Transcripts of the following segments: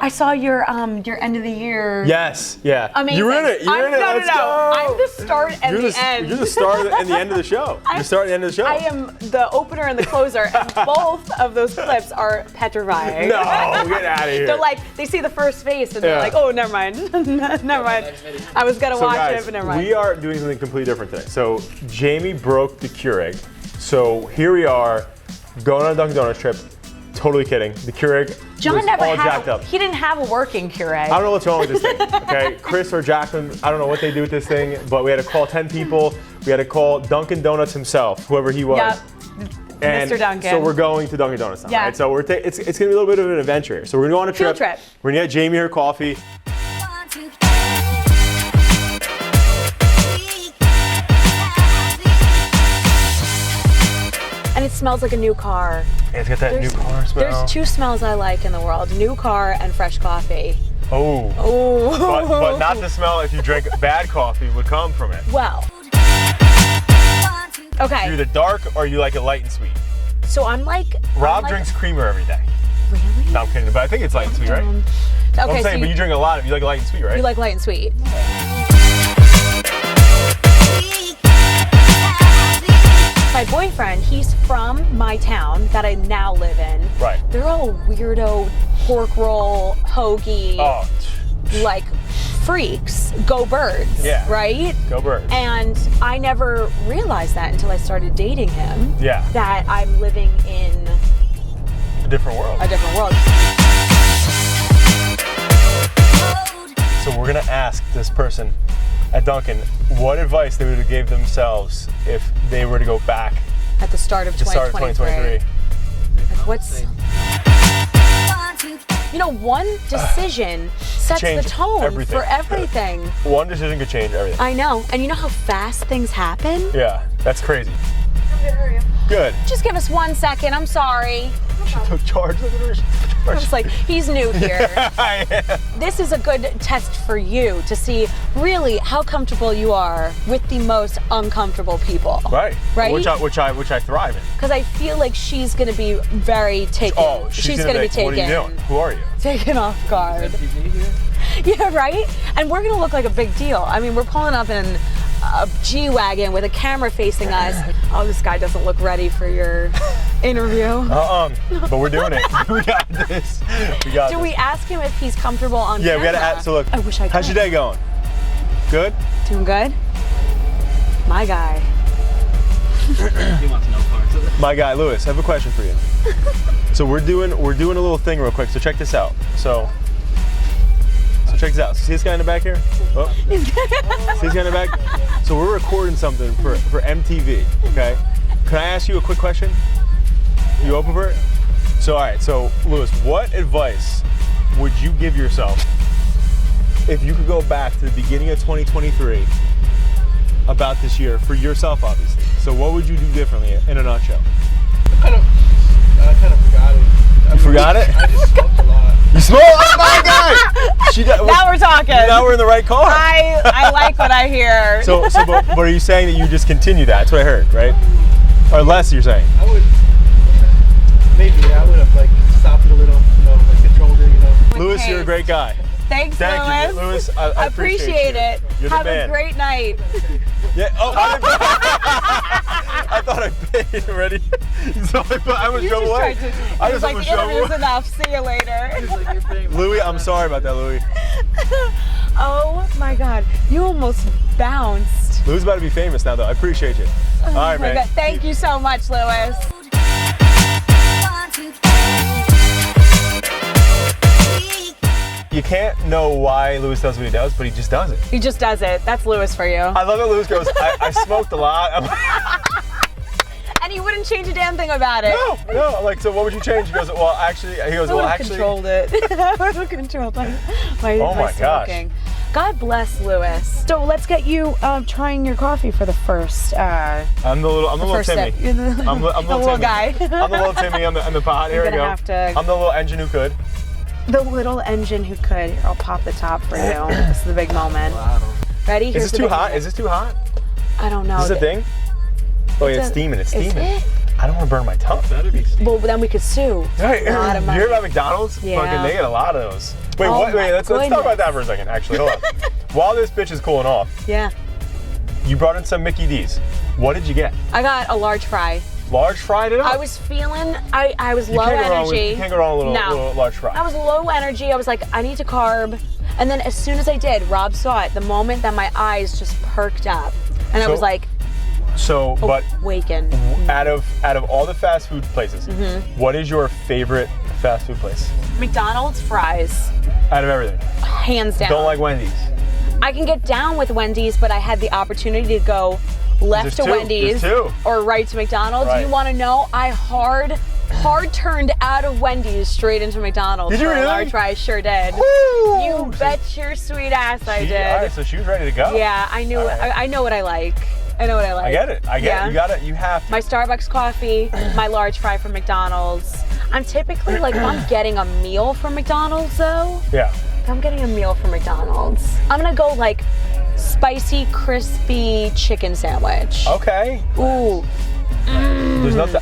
I saw your end of the year. Yes, yeah. Amazing. You're in it. You're in it. Let's go. I'm the start and the end. You're the start and the end of the show. You're start and the end of the show. I am the opener and the closer, and both of those clips are petrifying. No, get out of here. They're like, they see the first face and they're like, oh, never mind. Never mind. I was gonna watch guys, it, but never mind. We are doing something completely different today. So Jamie broke the Keurig. So here we are, going on a Dunkin' Donuts trip. Totally kidding. The Keurig was all jacked up. He didn't have a working Keurig. I don't know what's wrong with this thing, okay? Chris or Jacqueline, I don't know what they do with this thing, but we had to call 10 people. We had to call Dunkin' Donuts himself, whoever he was. Yep. And Mr. Duncan. So we're going to Dunkin' Donuts now, yeah. right? So it's going to be a little bit of an adventure here. So we're going to go on a trip. Field trip. We're going to get Jamie her coffee. And it smells like a new car. Yeah, it's got that new car smell. There's two smells I like in the world: new car and fresh coffee. Oh. Oh. But not the smell if you drink bad coffee would come from it. Well. Okay. You're either dark or you like it light and sweet. So I'm like. Rob drinks creamer every day. Really? No, I'm kidding, but I think it's light and sweet, right? Okay, I'm saying, but you drink a lot of it. You like light and sweet, right? You like light and sweet. My boyfriend, he's from my town that I now live in. Right. They're all weirdo pork roll, hoagie, like freaks. Go birds. Yeah. Right? Go birds. And I never realized that until I started dating him. Yeah. That I'm living in a different world. A different world. So we're gonna ask this person at Dunkin' what advice they would have gave themselves if they were to go back at the start of 2023. Like what's, you know, one decision sets the tone for everything. One decision could change everything. I know, and you know how fast things happen? Yeah, that's crazy. I'm good, how are you? Good. Just give us 1 second, I'm sorry. She took charge. Look at her. She took charge. I was like, he's new here. Yeah. This is a good test for you to see really how comfortable you are with the most uncomfortable people. Right. Right. Which I thrive in. Because I feel like she's gonna be very taken. Oh, she's gonna be taken. What are you doing? Who are you? Taken off guard. Yeah, right? And we're gonna look like a big deal. I mean, we're pulling up in a G-Wagon with a camera facing us. Oh, this guy doesn't look ready for your interview. But we're doing it. We got this. We got this. Do we ask him if he's comfortable on camera? Yeah, we gotta ask. So look, I wish I could. How's your day going? Good? Doing good? My guy. He wants to know parts of it. My guy, Lewis, I have a question for you. So we're doing a little thing real quick, so check this out. So check this out. See this guy in the back here? Oh. See this guy in the back? So we're recording something for MTV, okay? Can I ask you a quick question? You open for it? So, all right, so Lewis, what advice would you give yourself if you could go back to the beginning of 2023 about this year, for yourself, obviously? So what would you do differently in a nutshell? I kind of forgot it. You forgot it? I just smoked a lot. You smoke? Oh my God! Now we're talking. Now we're in the right car. I like what I hear. But are you saying that you just continue that? That's what I heard, right? Or less, you're saying? I would, maybe, I would have like stopped it a little, like controlled it, Lewis, you're a great guy. Thanks, Thank Lewis. you, Lewis. I appreciate it. You're the Have man. a great night. Yeah. Oh, I thought I paid already. So I almost drove away. I just almost drove away. Interview's enough. See you later. Louis, I'm sorry about that, Louis. Oh my God, you almost bounced. Louis about to be famous now, though. I appreciate you. All right, man. God. Thank you so much, Lewis. You can't know why Lewis does what he does, but he just does it. He just does it. That's Lewis for you. I love that Lewis goes, I smoked a lot. And you wouldn't change a damn thing about it. No. I'm like, so what would you change? He goes, well, actually. I would have controlled it. I would have controlled my smoking. God bless Lewis. So let's get you trying your coffee for the first. I'm the little Timmy. I'm the little guy. I'm the little Timmy. I'm the pot. Here we go. I'm the little engine who could. The little engine who could. Here, I'll pop the top for you. This is the big moment. Ready? Is this too hot? Is this too hot? I don't know. Is this a thing? Oh yeah, it's steaming. It's steaming. Is it? I don't want to burn my tongue. That'd be steep. Well, then we could sue. Right. A lot of You money. hear about McDonald's? Yeah. Fucking, they get a lot of those. Wait, Oh what? Wait, my let's talk about goodness. that for a second. Actually, hold on. While this bitch is cooling off, Yeah. you brought in some Mickey D's. What did you get? I got a large fry. Large fry it up? I was feeling, I was You low can't go wrong with- energy. you can't go wrong with a No. little large fry. I was low energy. I was like, I need to carb. And then as soon as I did, Rob saw it. The moment that my eyes just perked up. And I So- was like, So, but awakened. out of all the fast food places, what is your favorite fast food place? McDonald's fries, Out of everything. hands down. Don't like Wendy's. I can get down with Wendy's, but I had the opportunity to go left There's to two. Wendy's There's two. or right to McDonald's. Right. You want to know? I hard turned out of Wendy's straight into McDonald's. Did you for a really? large fry, sure did. Woo! You bet your sweet ass I All did. right, so she was ready to go. Yeah, I knew. All right. I know what I like. I know what I like. I get it. I get it. You got it. You have to. My Starbucks coffee, my large fry from McDonald's. I'm typically like, if I'm getting a meal from McDonald's though, Yeah. if I'm getting a meal from McDonald's, I'm gonna go like spicy, crispy chicken sandwich. Okay. Ooh. There's nothing.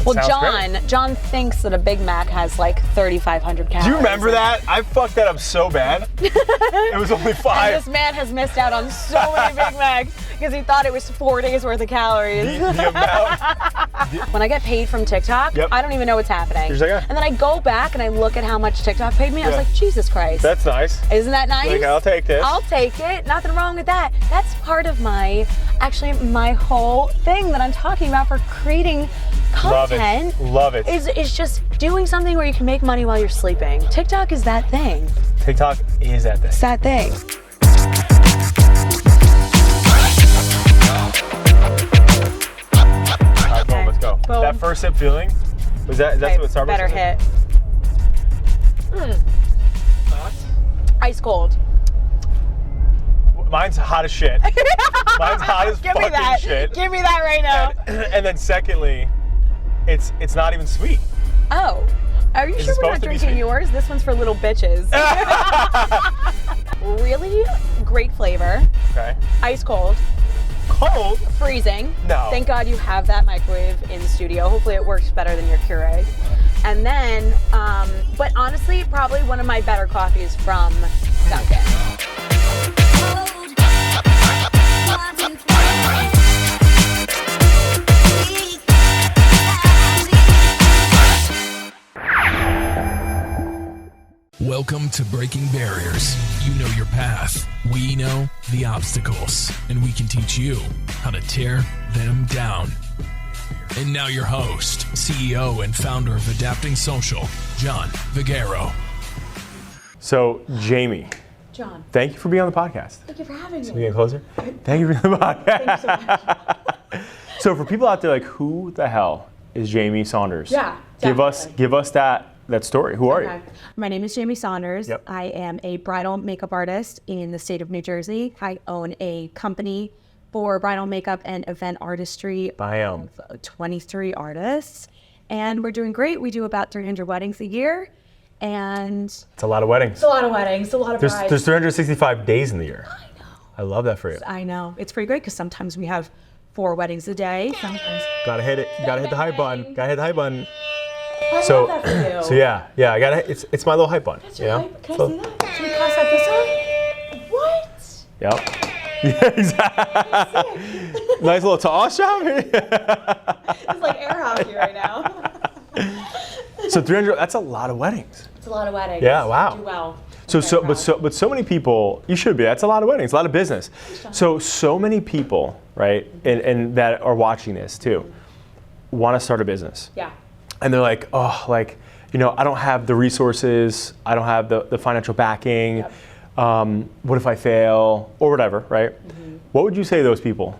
Well, Sounds great. John thinks that a Big Mac has like 3,500 calories. Do you remember that? I fucked that up so bad. It was only And 5. this man has missed out on so many Big Macs because he thought it was 4 days worth of calories. The amount. When I get paid from TikTok, Yep. I don't even know what's happening. You're just like, "Ah." And then I go back and I look at how much TikTok paid me. I was Yeah. like, Jesus Christ. That's nice. Isn't that nice? Like, I'll take this. I'll take it. Nothing wrong with that. That's part of my whole thing that I'm talking about for creating Love content. it. Love it. Is just doing something where you can make money while you're sleeping. TikTok is that thing. TikTok is that thing. It's that thing. All right, boom, let's go. Boom. That first sip feeling, is that Okay, what Starbucks better is? hit. Ice cold. Mine's hot as shit. Mine's hot as Give me fucking that. shit. Give me that right now. And then secondly, it's not even sweet. Oh. Are you Is sure it we're supposed not to be drinking sweet? yours? This one's for little bitches. Really great flavor. Okay. Ice cold. Cold? Freezing. No. Thank God you have that microwave in the studio. Hopefully it works better than your Keurig. And then, but honestly, probably one of my better coffees from Dunkin'. Welcome to Breaking Barriers. You know your path. We know the obstacles, and we can teach you how to tear them down. And now your host, CEO and founder of Adapting Social, John Vigero. So, Jamie, John, thank you for being on the podcast. thank you for having Can me. we get closer? Thank you for the podcast. Thank you so much. So for people out there, like, who the hell is Jamie Saunders? Yeah, Give us that story. Who are Okay. you? My name is Jamie Saunders. Yep. I am a bridal makeup artist in the state of New Jersey. I own a company for bridal makeup and event artistry. Bam. Of 23 artists. And we're doing great. We do about 300 weddings a year. And It's a lot of weddings. it's a lot of weddings, a lot of There's brides. 365 days in the year. I know. I love that for you. I know. It's pretty great because sometimes we have 4 weddings a day. Sometimes. Gotta hit it. Gotta hit the hype button. Gotta hit the hype button. I So, love that for you. so yeah. I gotta. It's my little hype button. That's You your know? hype. Can So- I see that? Can we pass that this on? What? Yep. Yeah, exactly. Nice little toss job. It's like air hockey right now. So 300. That's a lot of weddings. It's a lot of weddings. Yeah, wow. Do well. But so many people. You should be. That's a lot of weddings. A lot of business. So many people, right, and that are watching this too, want to start a business. Yeah. And they're like, oh, like, you know, I don't have the resources. I don't have the financial backing. Yep. What if I fail or whatever, right? Mm-hmm. What would you say to those people?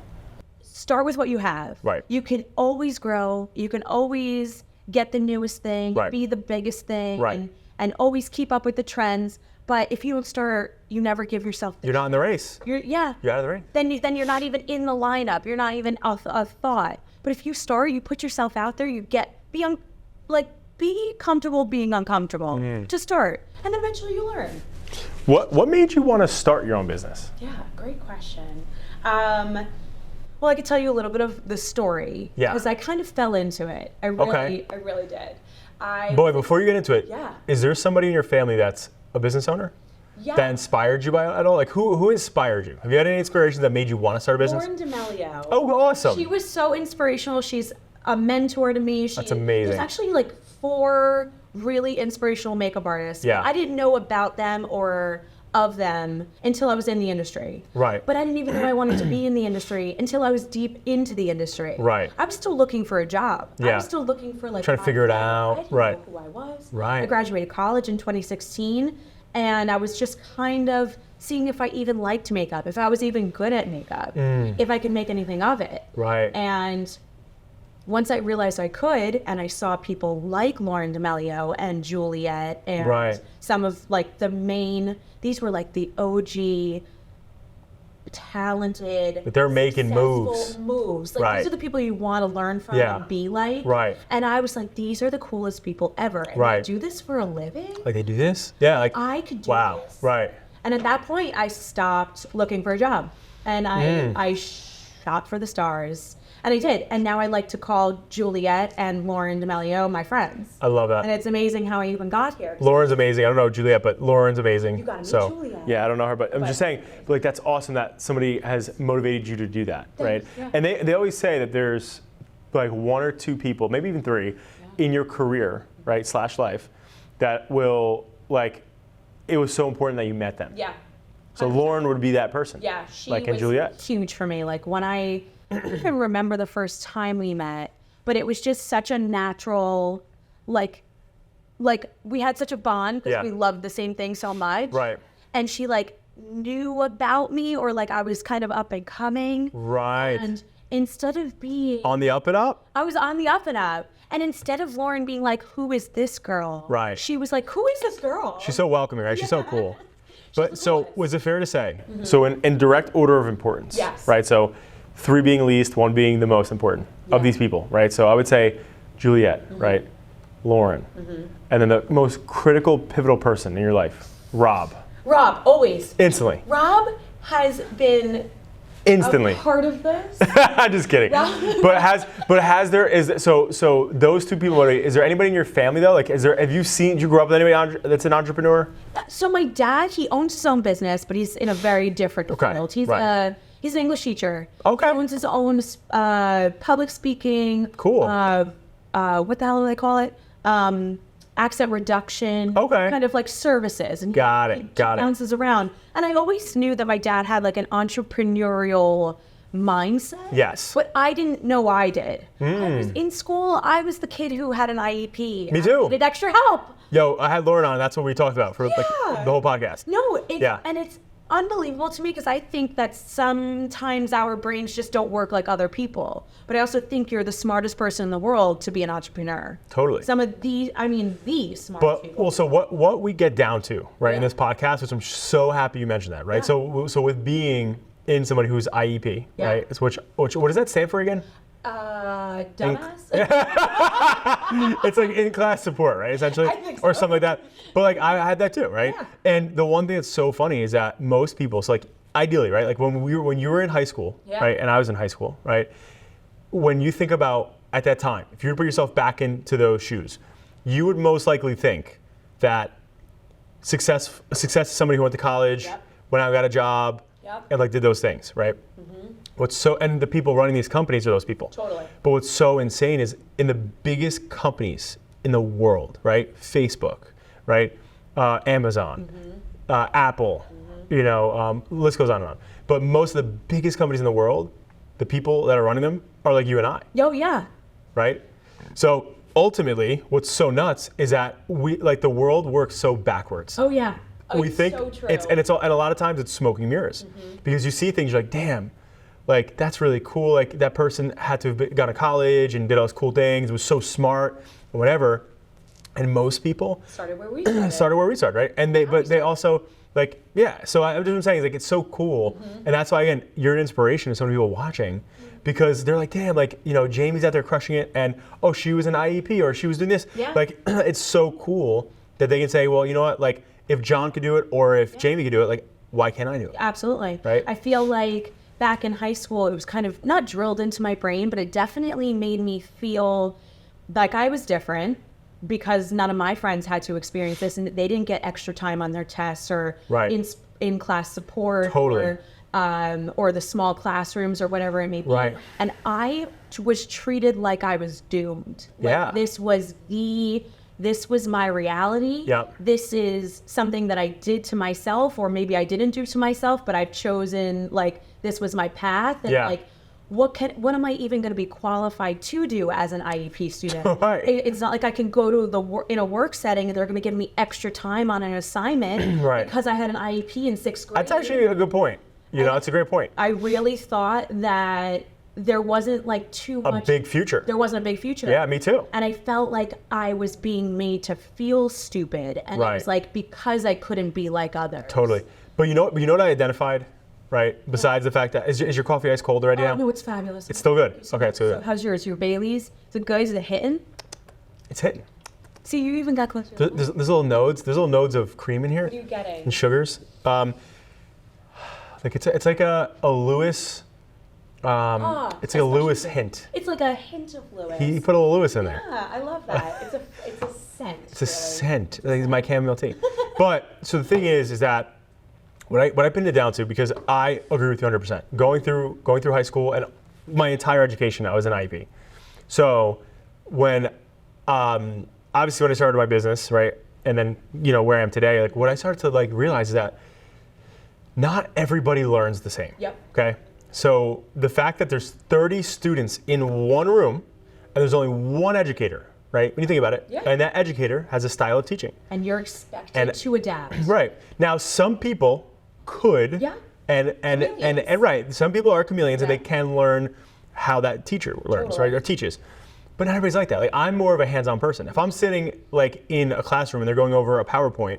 Start with what you have. Right. You can always grow. You can always get the newest thing, Right. be the biggest thing, Right. and always keep up with the trends. But if you don't start, you never give yourself. You're not in the race. You're You're out of the race. Then you're not even in the lineup. You're not even a thought. But if you start, you put yourself out there. You be comfortable being uncomfortable to start, and eventually you learn. What made you want to start your own business? Yeah, great question. Well, I could tell you a little bit of the story. Yeah. Because I kind of fell into it. I really did. Boy, before you get into it, Yeah. is there somebody in your family that's a business owner? Yeah. That inspired you at all? Like who inspired you? Have you had any inspirations that made you want to start a business? Lauren D'Amelio. Oh, awesome. She was so inspirational. She's a mentor to me. That's amazing. There's actually like 4 really inspirational makeup artists. Yeah. I didn't know about them or of them until I was in the industry. Right. But I didn't even know I wanted to be in the industry until I was deep into the industry. Right. I was still looking for a job. Yeah. I was still looking for like trying to figure it out. I didn't Right. know who I was. Right. I graduated college in 2016 and I was just kind of seeing if I even liked makeup, if I was even good at makeup, if I could make anything of it. Right. And once I realized I could, and I saw people like Lauren D'Amelio and Juliet and Right. some of like the main, these were like the OG talented, But they're making successful moves. Like Right. these are the people you want to learn from Yeah. and be like. Right. And I was like, these are the coolest people ever. And Right. they do this for a living? Like they do this? Yeah, like I could do wow. this. Right. And at that point, I stopped looking for a job, and I shot for the stars, and I did. And now I like to call Juliet and Lauren D'Amelio my friends. I love that. And it's amazing how I even got here. Lauren's amazing. I don't know Juliet, but Lauren's amazing. You gotta meet so, Juliet. Yeah, I don't know her, but I'm just saying, like that's awesome that somebody has motivated you to do that, right? yeah. And they always say that there's like 1 or 2 people, maybe even 3, in your career, right, / life, that will like, it was so important that you met them. Yeah. So Lauren would be that person. Yeah, she like was in Juliet. huge for me. Like when I can remember the first time we met, but it was just such a natural, like we had such a bond because Yeah. we loved the same thing so much. Right. And she like knew about me, or like I was kind of up and coming. Right. And instead of being, On the up and up. I was on the up and up. And instead of Lauren being like, who is this girl? Right. She was like, who is this girl? She's so welcoming, right? She's so cool. But the so coolest. was it fair to say? So in direct order of importance, Yes. right? So 3 being least, 1 being the most important of these people, right? So I would say Juliet, right? Lauren, and then the most critical, pivotal person in your life, Rob. Rob, always. Instantly. Rob has been Instantly. a part of this. I'm just kidding. Has there is so those 2 people? Is there anybody in your family though? Like, have you seen? Did you grow up with anybody that's an entrepreneur? So my dad, he owns his own business, but he's in a very different field. He's right. He's an English teacher. Okay. He owns his own public speaking. Cool. What the hell do they call it? Accent reduction. Okay. Kind of like services. And Got it. he Got it. bounces around. And I always knew that my dad had like an entrepreneurial mindset. Yes. But I didn't know I did. I was in school, I was the kid who had an IEP. Me too. I needed extra help. Yo, I had Lauren on. That's what we talked about for like the whole podcast. No, Yeah. and it's unbelievable to me because I think that sometimes our brains just don't work like other people. But I also think you're the smartest person in the world to be an entrepreneur. Totally. Some of these, I mean, the smartest But people. well, so what we get down to, right, in Yeah. this podcast, which I'm so happy you mentioned that, right? Yeah. So with being in somebody who's IEP, Yeah. right? It's which what does that stand for again? Dumbass? It's like in-class support, right? Essentially, I think or so. something like that. But like I had that too, right? Yeah. And the one thing that's so funny is that most people, so like ideally, right? Like when you were in high school, Yeah. right? And I was in high school, right? When you think about at that time, if you were to put yourself back into those shoes, you would most likely think that success is somebody who went to college, Yep. went out and got a job, Yep. and like did those things, right? And the people running these companies are those people. Totally. But what's so insane is in the biggest companies in the world, right? Facebook, right? Amazon, Apple, you know, list goes on and on. But most of the biggest companies in the world, the people that are running them are like you and I, Yo, yeah. right? So ultimately, what's so nuts is that the world works so backwards. Oh, yeah. We it's think so true. and a lot of times it's smoke and mirrors because you see things you're like, damn, like that's really cool. Like that person had to have gone to college and did all these cool things. Was so smart and whatever. And most people started where we started, right? And they also like, yeah. So I'm just saying, like, it's so cool, and that's why again, you're an inspiration to so many people watching, because they're like, damn, like, you know, Jamie's out there crushing it, and oh, she was an IEP or she was doing this. Yeah. Like, it's so cool that they can say, well, you know what, like, if John could do it or if Jamie could do it, like, why can't I do it? Absolutely. Right? I feel like back in high school, it was kind of not drilled into my brain, but it definitely made me feel like I was different because none of my friends had to experience this and they didn't get extra time on their tests or in class support or the small classrooms or whatever it may be. Right. And I was treated like I was doomed. Like this was my reality. Yep. This is something that I did to myself, or maybe I didn't do to myself, but I've chosen, like, this was my path. And like, what am I even going to be qualified to do as an IEP student? Right. It's not like I can go to in a work setting and they're going to give me extra time on an assignment because I had an IEP in 6th grade. That's actually a good point. You know, it's a great point. I really thought that there wasn't like a big future. There wasn't a big future. Yeah, me too. And I felt like I was being made to feel stupid. And it was like because I couldn't be like others. Totally. But you know what I identified, right? Besides the fact that, is your coffee ice cold already now? No, it's fabulous. It's still good. Okay, it's good. So how's yours? Your Bailey's? Is it good? Is it hitting? It's hitting. See, you even got closer. There's little nodes of cream in here. What are you getting? And sugars. Like it's like a Lewis. It's like a Lewis hint. It's like a hint of Lewis. He put a little Lewis in there. Yeah, I love that. It's a scent. It's a scent. Like my chamomile tea. But so the thing is that what I pinned it down to, because I agree with you 100%. Going through high school and my entire education, I was an IEP. So when obviously when I started my business, right, and then where I am today, like what I started to like realize is that not everybody learns the same. Yep. Okay. So the fact that there's 30 students in one room and there's only one educator, right? When you think about it, and that educator has a style of teaching. And you're expected to adapt. Right. Now, some people could, and right, some people are chameleons and they can learn how that teacher learns, right, or teaches. But not everybody's like that. Like I'm more of a hands-on person. If I'm sitting like in a classroom and they're going over a PowerPoint,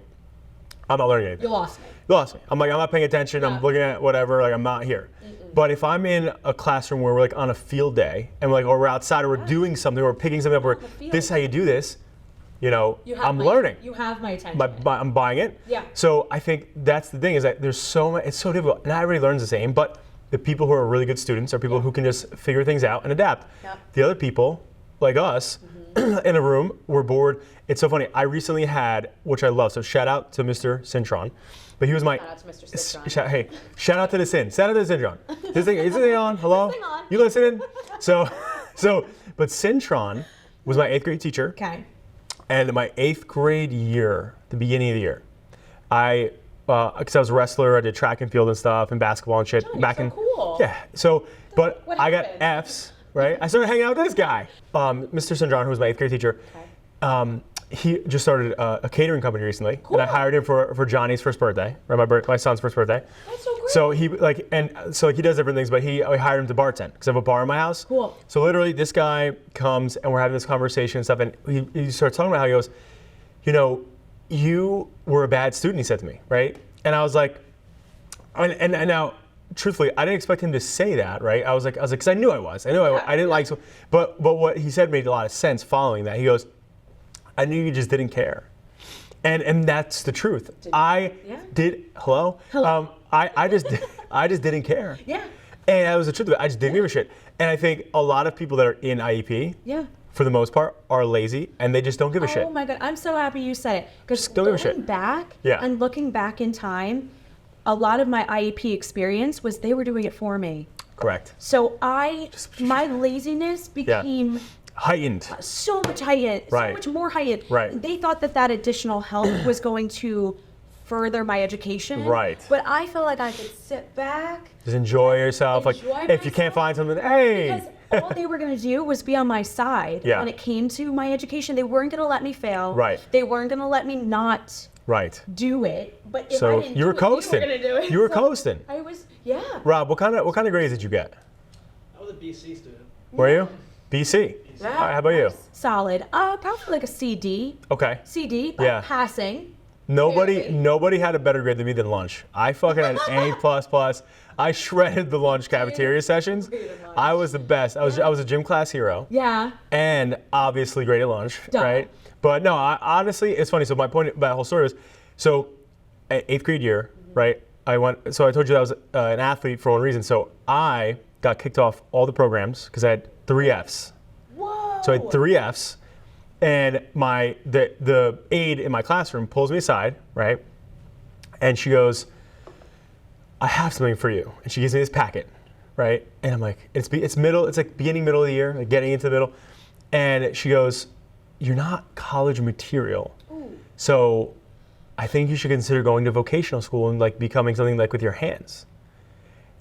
I'm not learning anything. You lost me. You lost me. I'm not paying attention. I'm looking at whatever. Like I'm not here. But if I'm in a classroom where we're like on a field day and or we're outside or we're doing something or we're picking something up, or this is how you do this, I'm learning. You have my attention. I'm buying it. Yeah. So I think that's the thing, is that there's so much. It's so difficult. Not everybody learns the same, but the people who are really good students are people who can just figure things out and adapt. Yep. The other people, like us, in a room, we're bored. It's so funny. I recently had, which I love. So shout out to Mr. Cintron. But he was my. Shout out to Mr. Cintron. Hey, shout out to the Sin. Shout out to the Cintron. Is this thing on? Hello? This thing on. You listening? But Cintron was my 8th grade teacher. Okay. And in my 8th grade year, the beginning of the year, because I was a wrestler, I did track and field and stuff and basketball and shit. Cool. Yeah. So, but What I got happened? Fs, right? I started hanging out with this guy, Mr. Cintron, who was my 8th grade teacher. Okay. He just started a catering company recently, Cool. and I hired him for Johnny's first birthday, right? My son's first birthday. That's so great. So he does different things, but I hired him to bartend because I have a bar in my house. Cool. So literally, this guy comes and we're having this conversation and stuff, and he starts talking about how he goes, you were a bad student. He said to me, right? And I was like, and now, truthfully, I didn't expect him to say that, right? I was like, because I knew I was. I didn't like, so, but what he said made a lot of sense. Following that, he goes, I knew you just didn't care. And that's the truth. Hello? I just didn't care. Yeah. And that was the truth of it. I just didn't give a shit. And I think a lot of people that are in IEP, for the most part, are lazy and they just don't give a shit. Oh my God, I'm so happy you said it. Because Don't give a shit. looking back in time, a lot of my IEP experience was they were doing it for me. Correct. So my laziness became heightened. so much heightened, Right. so much more heightened. Right. They thought that additional help was going to further my education. Right. But I felt like I could sit back. Just enjoy yourself. Enjoy if you can't myself. find something, hey. Because all they were going to do was be on my side. Yeah. When it came to my education, they weren't going to let me fail. Right. They weren't going to let me not Right. do it. But if I So didn't you were do coasting. it, you were going to do it. You were So coasting. I was, Rob, what kind of grades did you get? I was a BC student. Were you? BC. Yeah. All right, how about you? Solid. Probably like a CD. Okay. CD. Yeah. Passing. Nobody had a better grade than me than lunch. I fucking had an A++. I shredded the lunch cafeteria sessions. I was the best. I was a gym class hero. Yeah. And obviously great at lunch, Duh. right? But no, honestly, it's funny. So my point about the whole story was, so 8th grade year, right? So I told you that I was an athlete for one reason. So I got kicked off all the programs because I had 3 Fs. Whoa. So I had 3 Fs, and the aide in my classroom pulls me aside, right? And she goes, I have something for you. And she gives me this packet, right? And I'm like, it's like beginning, middle of the year, like getting into the middle. And she goes, you're not college material. Ooh. So I think you should consider going to vocational school and like becoming something like with your hands.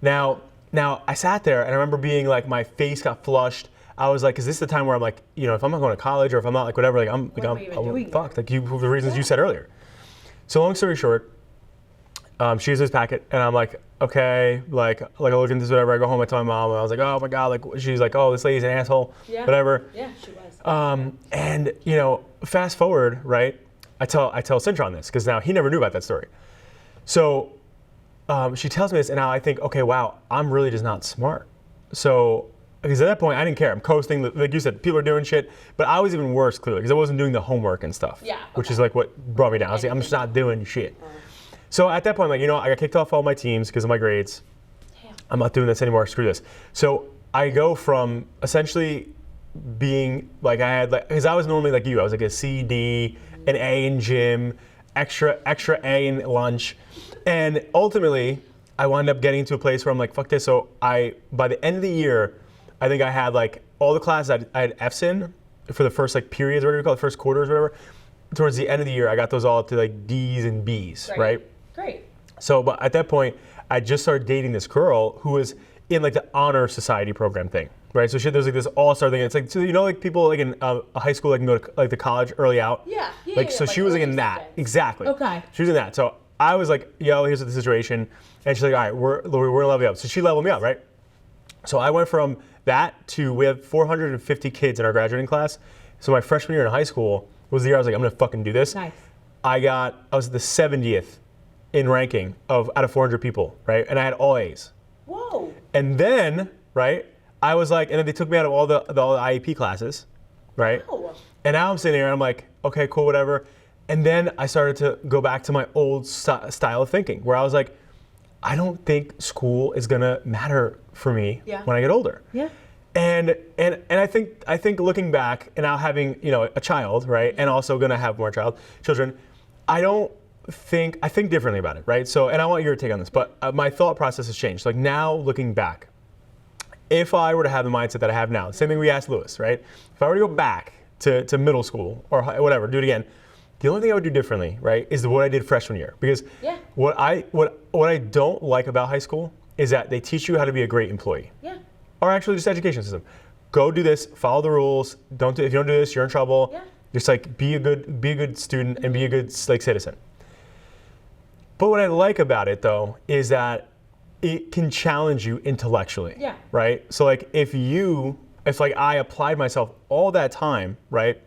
Now I sat there and I remember being like, my face got flushed. I was like, is this the time where I'm like, you know, if I'm not going to college or if I'm not like whatever, like I'm fucked. Like the reasons you said earlier. So long story short, she gives this packet and I'm like, okay, like I look into this, whatever. I go home, I tell my mom, and I was like, oh my God, like she's like, oh, this lady's an asshole, whatever. Yeah, she was. And you know, fast forward, right? I tell Cintron this because now he never knew about that story. So she tells me this, and now I think, okay, wow, I'm really just not smart. So because at that point I didn't care. I'm coasting, like you said, people are doing shit, but I was even worse clearly because I wasn't doing the homework and stuff. Yeah. Okay. Which is like what brought me down. I was like, I'm just not doing shit. So at that point, I'm like, you know, I got kicked off all my teams because of my grades. Damn. I'm not doing this anymore. Screw this. So I go from essentially being like I had like, because I was normally like you. I was like a C, D, an A in gym, extra A in lunch, and ultimately I wound up getting to a place where I'm like, fuck this. So by the end of the year, I think I had like all the classes I had Fs in for the first like periods, or whatever you call it, first quarters, or whatever. Towards the end of the year, I got those all up to like Ds and Bs, right? Great. So, but at that point, I just started dating this girl who was in like the honor society program thing, right? So there's like this all-star thing. It's like, so you know, like people like in a high school, like can go to like the college early out. Yeah. Like so, she was like in that exactly. Okay. She was in that. So I was like, yo, here's the situation, and she's like, all right, we're gonna level you up. So she leveled me up, right? So I went from that to we have 450 kids in our graduating class. So my freshman year in high school was the year I was like, I'm gonna fucking do this. Nice. I was the 70th in ranking out of 400 people, right? And I had all A's. Whoa. And then, right, I was like, and then they took me out of all the IEP classes, right? Wow. And now I'm sitting here and I'm like, okay, cool, whatever. And then I started to go back to my old style of thinking where I was like, I don't think school is gonna matter for me when I get older. Yeah. And I think looking back and now having, you know, a child, right, and also gonna have more children, I think differently about it, right? So, and I want your take on this, but my thought process has changed. Like now looking back, if I were to have the mindset that I have now, same thing we asked Lewis, right? If I were to go back to middle school or whatever, do it again, the only thing I would do differently, right, is what I did freshman year. Because what I don't like about high school is that they teach you how to be a great employee. Yeah. Or actually just education system. Go do this, follow the rules. If you don't do this, you're in trouble. Yeah. Just like be a good student and be a good like citizen. But what I like about it though is that it can challenge you intellectually. Yeah. Right? So like if like I applied myself all that time, right?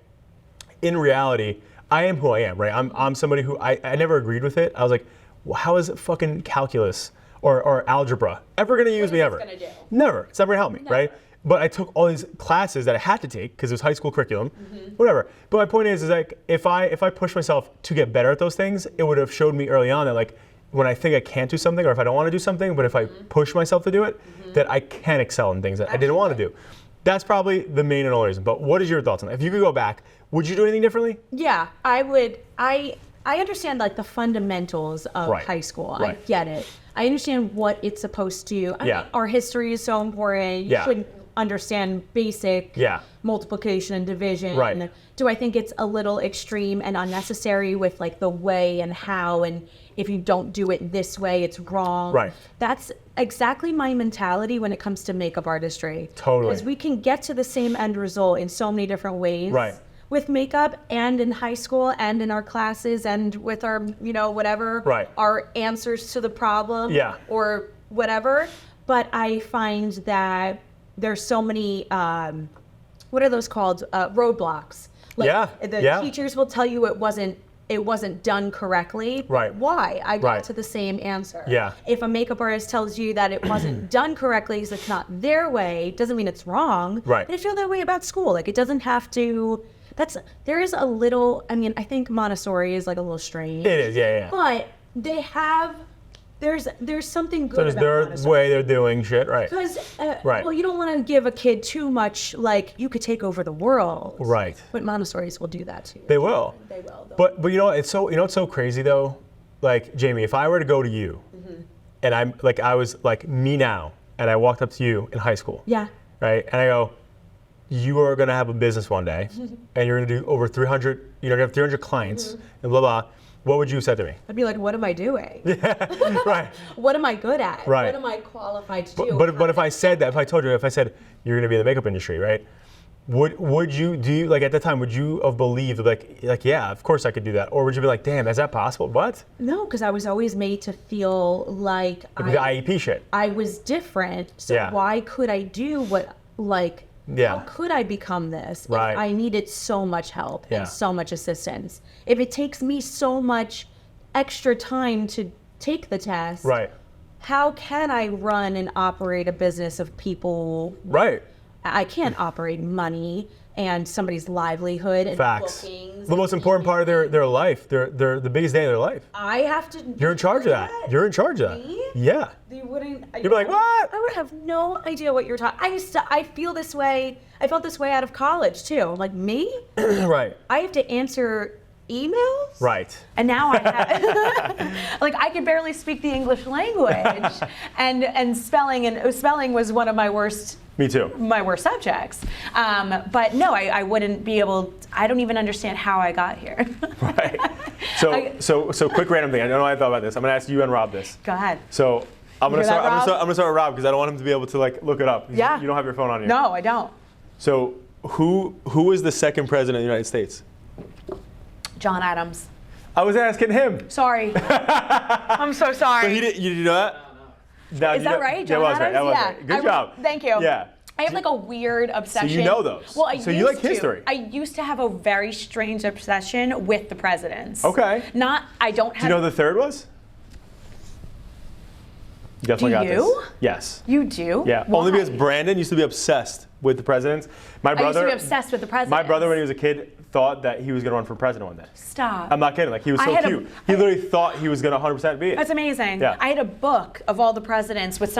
In reality, I am who I am, right? I'm somebody who I never agreed with it. I was like, well, how is fucking calculus or algebra ever gonna use me ever? Gonna do? Never. It's never gonna help me, right? But I took all these classes that I had to take because it was high school curriculum, whatever. But my point is like if I pushed myself to get better at those things, it would have showed me early on that like when I think I can't do something or if I don't want to do something, but if I push myself to do it, that I can excel in things that I didn't want to do. That's probably the main and only reason. But what is your thoughts on that? If you could go back, would you do anything differently? Yeah, I would. I understand like the fundamentals of high school. I get it. I understand what it's supposed to. I mean, our history is so important. You should understand basic multiplication and division. Right. Do I think it's a little extreme and unnecessary with like the way and how, and if you don't do it this way, it's wrong. Right. That's exactly my mentality when it comes to makeup artistry. Totally. Because we can get to the same end result in so many different ways. Right. With makeup and in high school and in our classes and with our, you know, whatever, our answers to the problem or whatever. But I find that there's so many, what are those called? Roadblocks. Like the teachers will tell you it wasn't done correctly. Right. Why? I got to the same answer. Yeah. If a makeup artist tells you that it wasn't done correctly because it's not their way, doesn't mean it's wrong. Right. And I feel that way about school. Like it doesn't have to. There is a little. I mean, I think Montessori is like a little strange. It is. Yeah. But they have there's something good There's about their Montessori. way they're doing shit, right? Because, Right. well, you don't want to give a kid too much, like, you could take over the world. Right. But Montessoris will do that too. They will. They will. But you know, it's so, you know what's so crazy though? Like, Jamie, if I were to go to you, and I was like me now, and I walked up to you in high school, Yeah. right? And I go, you are gonna have a business one day, and you're gonna do over 300, you know, you have 300 clients, and blah, blah. What would you have said to me? I'd be like, what am I doing? Right. What am I good at? Right. What am I qualified to do? But if I said that, if I told you, if I said you're gonna be in the makeup industry, right? Would you like at the time? Would you have believed like yeah, of course I could do that, or would you be like, damn, is that possible? What? No, because I was always made to feel like With the IEP shit. I was different. So Yeah. why could I do what like? Yeah. How could I become this? Right. If I needed so much help Yeah. and so much assistance. If it takes me so much extra time to take the test, Right. how can I run and operate a business of people? Right. I can't operate money and somebody's livelihood and Facts. bookings. The most important part of their life, their the biggest day of their life. I have to. You're in charge of that. You're in charge of that. Me? Yeah. You wouldn't. You'd be like, what? I would have no idea what you're talking. I feel this way. I felt this way out of college too. Like me, Right. I have to answer emails. Right. And now I have, like, I could barely speak the English language, and spelling was one of my worst Me too. subjects. But no, I wouldn't be able. I don't even understand how I got here. Right. So quick random thing. I don't know why I thought about this. I'm gonna ask you and Rob this. Go ahead. So I'm gonna hear that, start. Rob? I'm gonna start with Rob because I don't want him to be able to like look it up. Yeah. You don't have your phone on you. No, I don't. So who is the second president of the United States? John Adams. I was asking him. Sorry. I'm so sorry. So you didn't know that? No, Is that right, That John was right. Adams? That was Yeah. right. Good job. Thank you. Yeah. I have like a weird obsession. So you know those. Well, So you like history. I used to have a very strange obsession with the presidents. Okay. I don't have. Do you know who the third was? You definitely Do got you? this. Yes. You do? Yeah. Why? Only because Brandon used to be obsessed with the presidents. My I used brother. to be obsessed with the presidents. My brother, when he was a kid, thought that he was gonna run for president one day. Stop. I'm not kidding. Like he was I so had cute. He literally thought he was gonna 100% be it. That's amazing. Yeah. I had a book of all the presidents with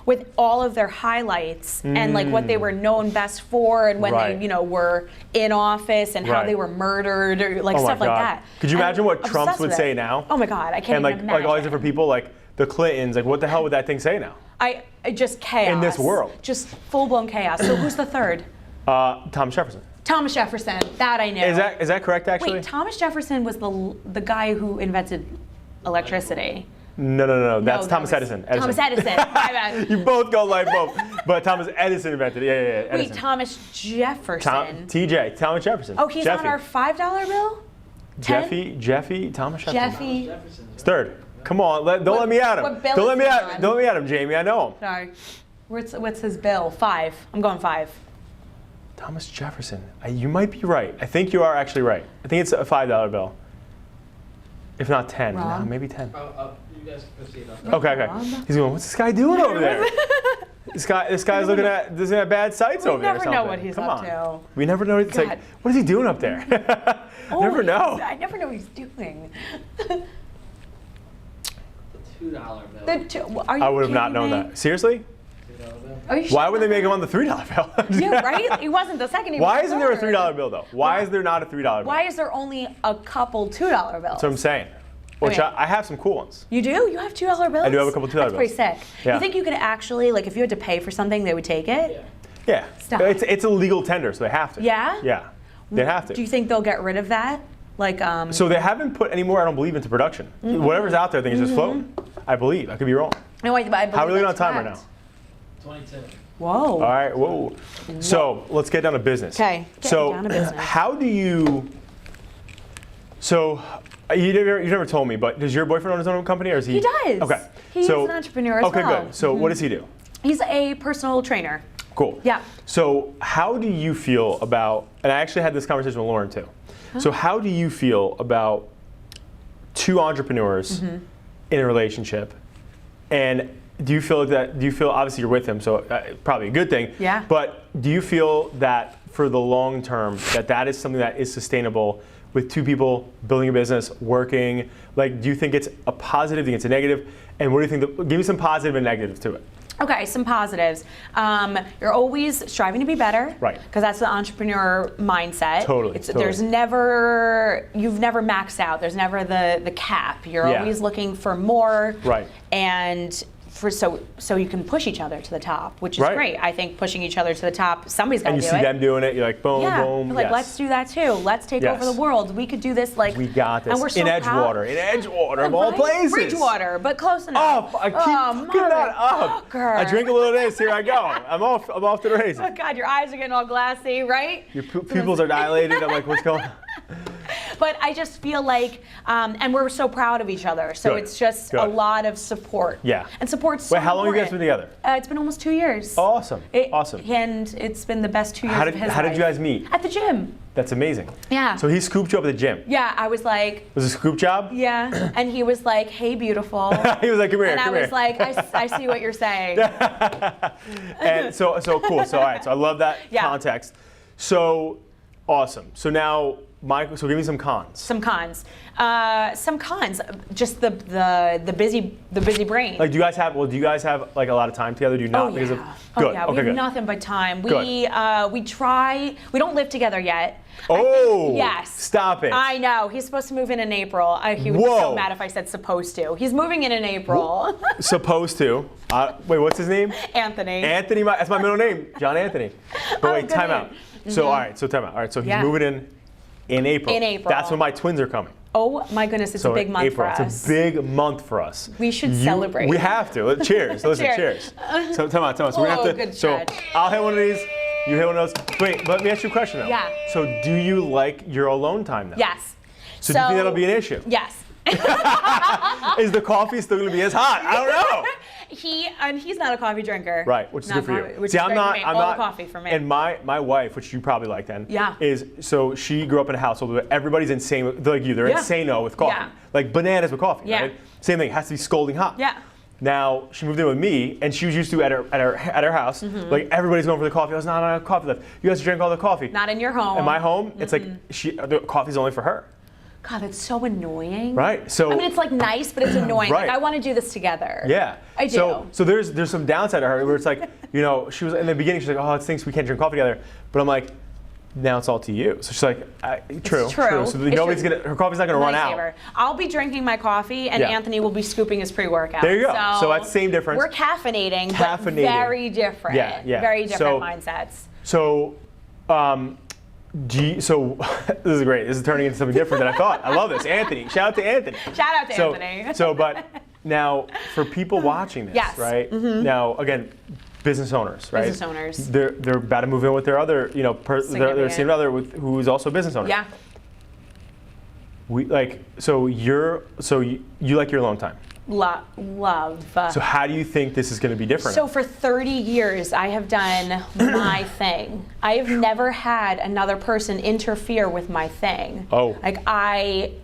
with all of their highlights and like what they were known best for and when Right. they, were in office and how Right. they were murdered or like Oh my stuff like God. that. Could you And imagine what I'm Trump obsessed would with say it. now? Oh my God, I can't And like even imagine. all these different people, like the Clintons, like what the hell would that thing say now? I just chaos. In this world. Just full blown chaos. So who's the third? Thomas Jefferson. Thomas Jefferson. That I knew. Is that correct actually? Wait, Thomas Jefferson was the guy who invented electricity. No. That's No, Thomas that was Edison. Thomas Edison. My bad. You both go light bulb. But Thomas Edison invented it. Yeah. Wait, Edison. Thomas Jefferson. Thomas Jefferson. Oh, he's Jeffy. on our $5 bill? Jeffy, Thomas Jefferson. Jeffy. It's third. Come on, don't let me at him. what bill Don't let is me he at on? Don't let me at him, Jamie. I know him. Sorry. What's his bill? 5. I'm going 5. Thomas Jefferson. You might be right. I think you are actually right. I think it's a $5 bill. If not 10. No, Rob? maybe 10. You guys can proceed on. Okay. He's going, what's this guy doing over there? This guy's looking at bad sites over there or never something. know what he's Come up on. to. We never know. It's God. like, what is he doing up there? Never know. I never know what he's doing. The $2 bill. Are you I would have not kidding known me? that. Seriously? Are you Why sure? would they make him on the $3 bill? Yeah, right? He wasn't the second. He was Why the isn't there a third. $3 bill though? Why is there not a $3 bill? Why is there only a couple $2 bills? That's what I'm saying. Which Okay. I have some cool ones. You do? You have $2 bills? I do have a couple $2 That's bills. pretty sick. Yeah. You think you could actually, like, if you had to pay for something, they would take it? Yeah. Stop. It's a legal tender, so they have to. Yeah? Yeah. They have to. Do you think they'll get rid of that? Like, So they haven't put any more, I don't believe, into production. Mm-hmm. Whatever's out there, I think is just floating. I believe. I could be wrong. no, I believe How are we looking on that's time right correct. now? 22. Whoa. All right. Whoa. So let's get down to business. 'Kay, getting So down to business. how do you? So you never told me, but does your boyfriend own his own company, or is he? He does. Okay. He's so, an entrepreneur as okay, well. good. So what does he do? He's a personal trainer. Cool. Yeah. So how do you feel about? And I actually had this conversation with Lauren too. So how do you feel about two entrepreneurs Mm-hmm. in a relationship, and do you feel obviously you're with him, so probably a good thing. Yeah. But do you feel that for the long term that is something that is sustainable, with two people building a business, working? Like, do you think it's a positive? Do you think it's a negative? And what do you think? Give me some positive and negative to it. Okay, some positives. You're always striving to be better. Right. Because that's the entrepreneur mindset. Totally. You've never maxed out. There's never the cap. You're always looking for more. Right. And so you can push each other to the top, which is great. I think pushing each other to the top, somebody's got to do it. And you see them doing it, you're like, boom, boom. You're like, let's do that too. Let's take over the world. We could do this. Like, we got this. And we're so in Edgewater, of all places. Bridgewater, but close enough. Oh, I keep picking that up. I drink a little of this. Here I go. I'm off to the races. Oh God, your eyes are getting all glassy, right? Your pupils are dilated. I'm like, what's going on? But I just feel like, and we're so proud of each other. So it's just a lot of support. Yeah. And support's so Wait, how long have you important. guys been together? It's been almost 2 years. Awesome. Awesome. And it's been the best 2 years of his life. How did you guys meet? At the gym. That's amazing. Yeah. So he scooped you up at the gym. Yeah, I was like. Was it a scoop job? Yeah. And he was like, hey, beautiful. He was like, come here, and come I here. was like, I see what you're saying. And so cool. So all right. So I love that context. So awesome. So now, so give me some cons. Some cons. Just the busy brain. Like, do you guys have like a lot of time together? Do you not? Good. Okay, we have good. nothing but time. Good. We try. We don't live together yet. Oh, yes. Stop it. I know. He's supposed to move in April. He would be so mad if I said supposed to. He's moving in April. Supposed to. Wait, what's his name? Anthony. Anthony, that's my middle name, John Anthony. But wait, time out. So all right, so time out. All right, so he's moving in April. In April. That's when my twins are coming. Oh my goodness, it's a big month for us. It's a big month for us. We should celebrate. We have to. Cheers. Listen, cheers. So time out. So we're gonna have to. Good so stretch. I'll hit one of these. You hit one of those. Wait, let me ask you a question though. Yeah. So do you like your alone time though? Yes. So do you think that'll be an issue? Yes. Is the coffee still gonna be as hot? I don't know. He's not a coffee drinker. Right, which is good for you. Which is I'm not. coffee for me. And my wife, which you probably like then, Yeah. is so she grew up in a household where everybody's insane. They're like you. They're insane-o with coffee. Yeah. Like bananas with coffee. Yeah. Right? Same thing. It has to be scalding hot. Yeah. Now she moved in with me, and she was used to at her house. Like everybody's going for the coffee. I was not enough coffee left. You guys drink all the coffee. Not in your home. In my home, it's like the coffee's only for her. God, that's so annoying. Right. So I mean, it's like nice, but it's annoying. Right. Like I want to do this together. Yeah. I do. So there's some downside to her where it's like, she was in the beginning, she's like, oh, it stinks, we can't drink coffee together. But I'm like, now it's all to you. So she's like, true. It's true. So her coffee's not gonna run out. Favor. I'll be drinking my coffee, and Anthony will be scooping his pre-workout. There you go. So that's the same difference. We're caffeinating, but very different. Yeah. Very different mindsets. So, so this is great. This is turning into something different than I thought. I love this. Anthony. Shout out to Anthony. Shout out to Anthony. But now for people watching this, right? Now again, business owners, right? Business owners. They're about to move in with their other, their significant other who is also a business owner. Yeah. You like your alone time. Love. So how do you think this is going to be different? So for 30 years, I have done my thing. I have never had another person interfere with my thing. Oh. Like I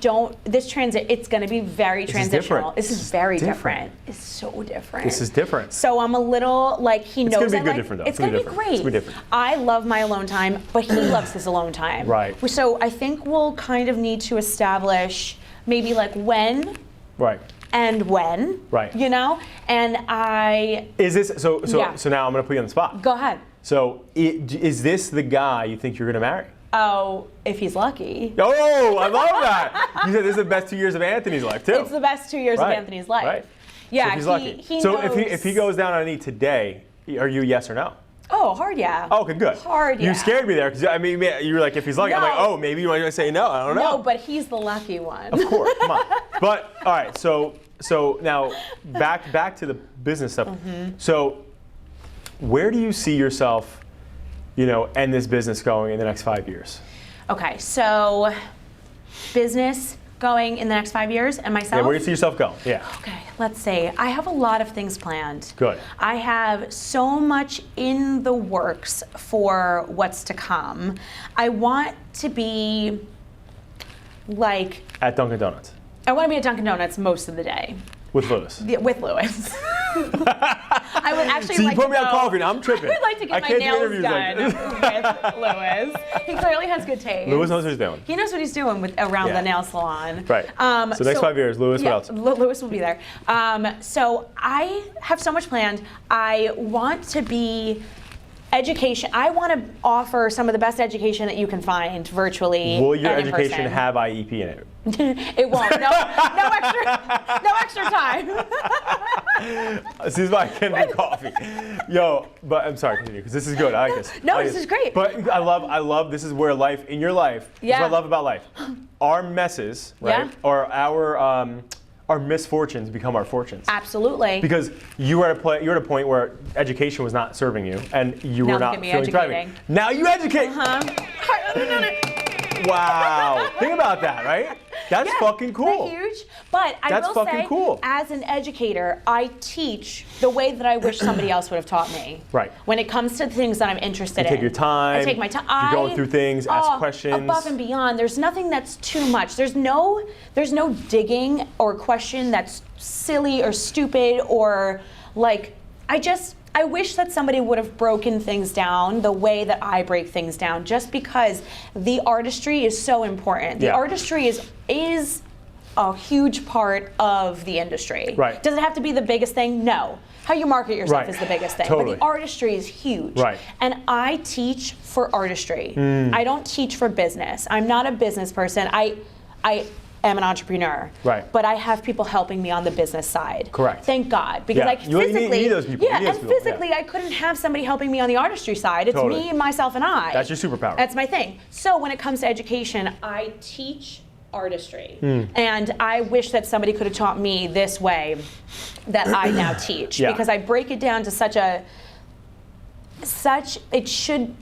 don't. It's going to be very transitional. This is very different. It's so different. This is different. So I'm a little like he knows. It's going to be different though. It's going to be great. It's going to be different. I love my alone time, but he loves his alone time. Right. So I think we'll kind of need to establish maybe like when. Right. And when. Right. And I. Is this so now I'm going to put you on the spot. Go ahead. So is this the guy you think you're going to marry? Oh, if he's lucky. Oh, I love that. You said this is the best 2 years of Anthony's life too. It's the best 2 years of Anthony's life. Right. Yeah. So if he's lucky. He so knows. if he goes down on a knee today, are you yes or no? Oh, hard yeah. Oh, okay, good. Hard yeah. You scared me there because you were like, if he's lucky, I'm like, oh, maybe you want to say no. I don't know. No, but he's the lucky one. Of course, come on. But all right, so now back to the business stuff. Mm-hmm. So where do you see yourself, and this business going in the next 5 years? Okay, so business going in the next 5 years, and myself. Yeah, where do you see yourself going? Yeah. Okay, let's see. I have a lot of things planned. Good. I have so much in the works for what's to come. I want to be like. At Dunkin' Donuts. I want to be at Dunkin' Donuts most of the day. With Lewis. Yeah, with Lewis. I I would actually So you like put to me on go- coffee, and I'm tripping. I would like to I get my can't do nails interviews done like with Lewis. He clearly has good taste. Lewis knows what he's doing. He knows what he's doing around Yeah. the nail salon. Right. So next 5 years, Lewis, yeah, what else? Lewis will be there. So I have so much planned. I want to be education. I want to offer some of the best education that you can find virtually. Will your and in education person. have IEP in it? It won't. No extra time. This is why I can't drink coffee. Yo, but I'm sorry, continue, because this is good. I like this. No, I like this is great. But I love, this is where life, in your life, this is Yeah. what I love about life. Our messes, right, Yeah. or our misfortunes become our fortunes. Absolutely. Because you were at a point where education was not serving you, and you Now were look not at me feeling thriving. educating. Now you educate. Uh-huh. Wow. Think about that, right? That's Yeah, fucking cool. They're huge. But I That's will fucking say, cool. as an educator, I teach the way that I wish somebody else would have taught me. Right. When it comes to things that I'm interested in. take your time, I take my time. you're going through things, ask questions. Above and beyond. There's nothing that's too much. There's no digging or question that's silly or stupid or like, I wish that somebody would have broken things down the way that I break things down, just because the artistry is so important. The Yeah. artistry is a huge part of the industry. Right. Does it have to be the biggest thing? No. How you market yourself Right. is the biggest thing. Totally. But the artistry is huge. Right. And I teach for artistry. Mm. I don't teach for business. I'm not a business person. I am an entrepreneur. Right. But I have people helping me on the business side. Correct. Thank God. Because Yeah. I You need physically those people. You Yeah, need those and people. physically Yeah. I couldn't have somebody helping me on the artistry side. It's Totally. me, myself, and I. That's your superpower. That's my thing. So when it comes to education, I teach artistry. Hmm. And I wish that somebody could have taught me this way that I now teach. Yeah. Because I break it down to it should,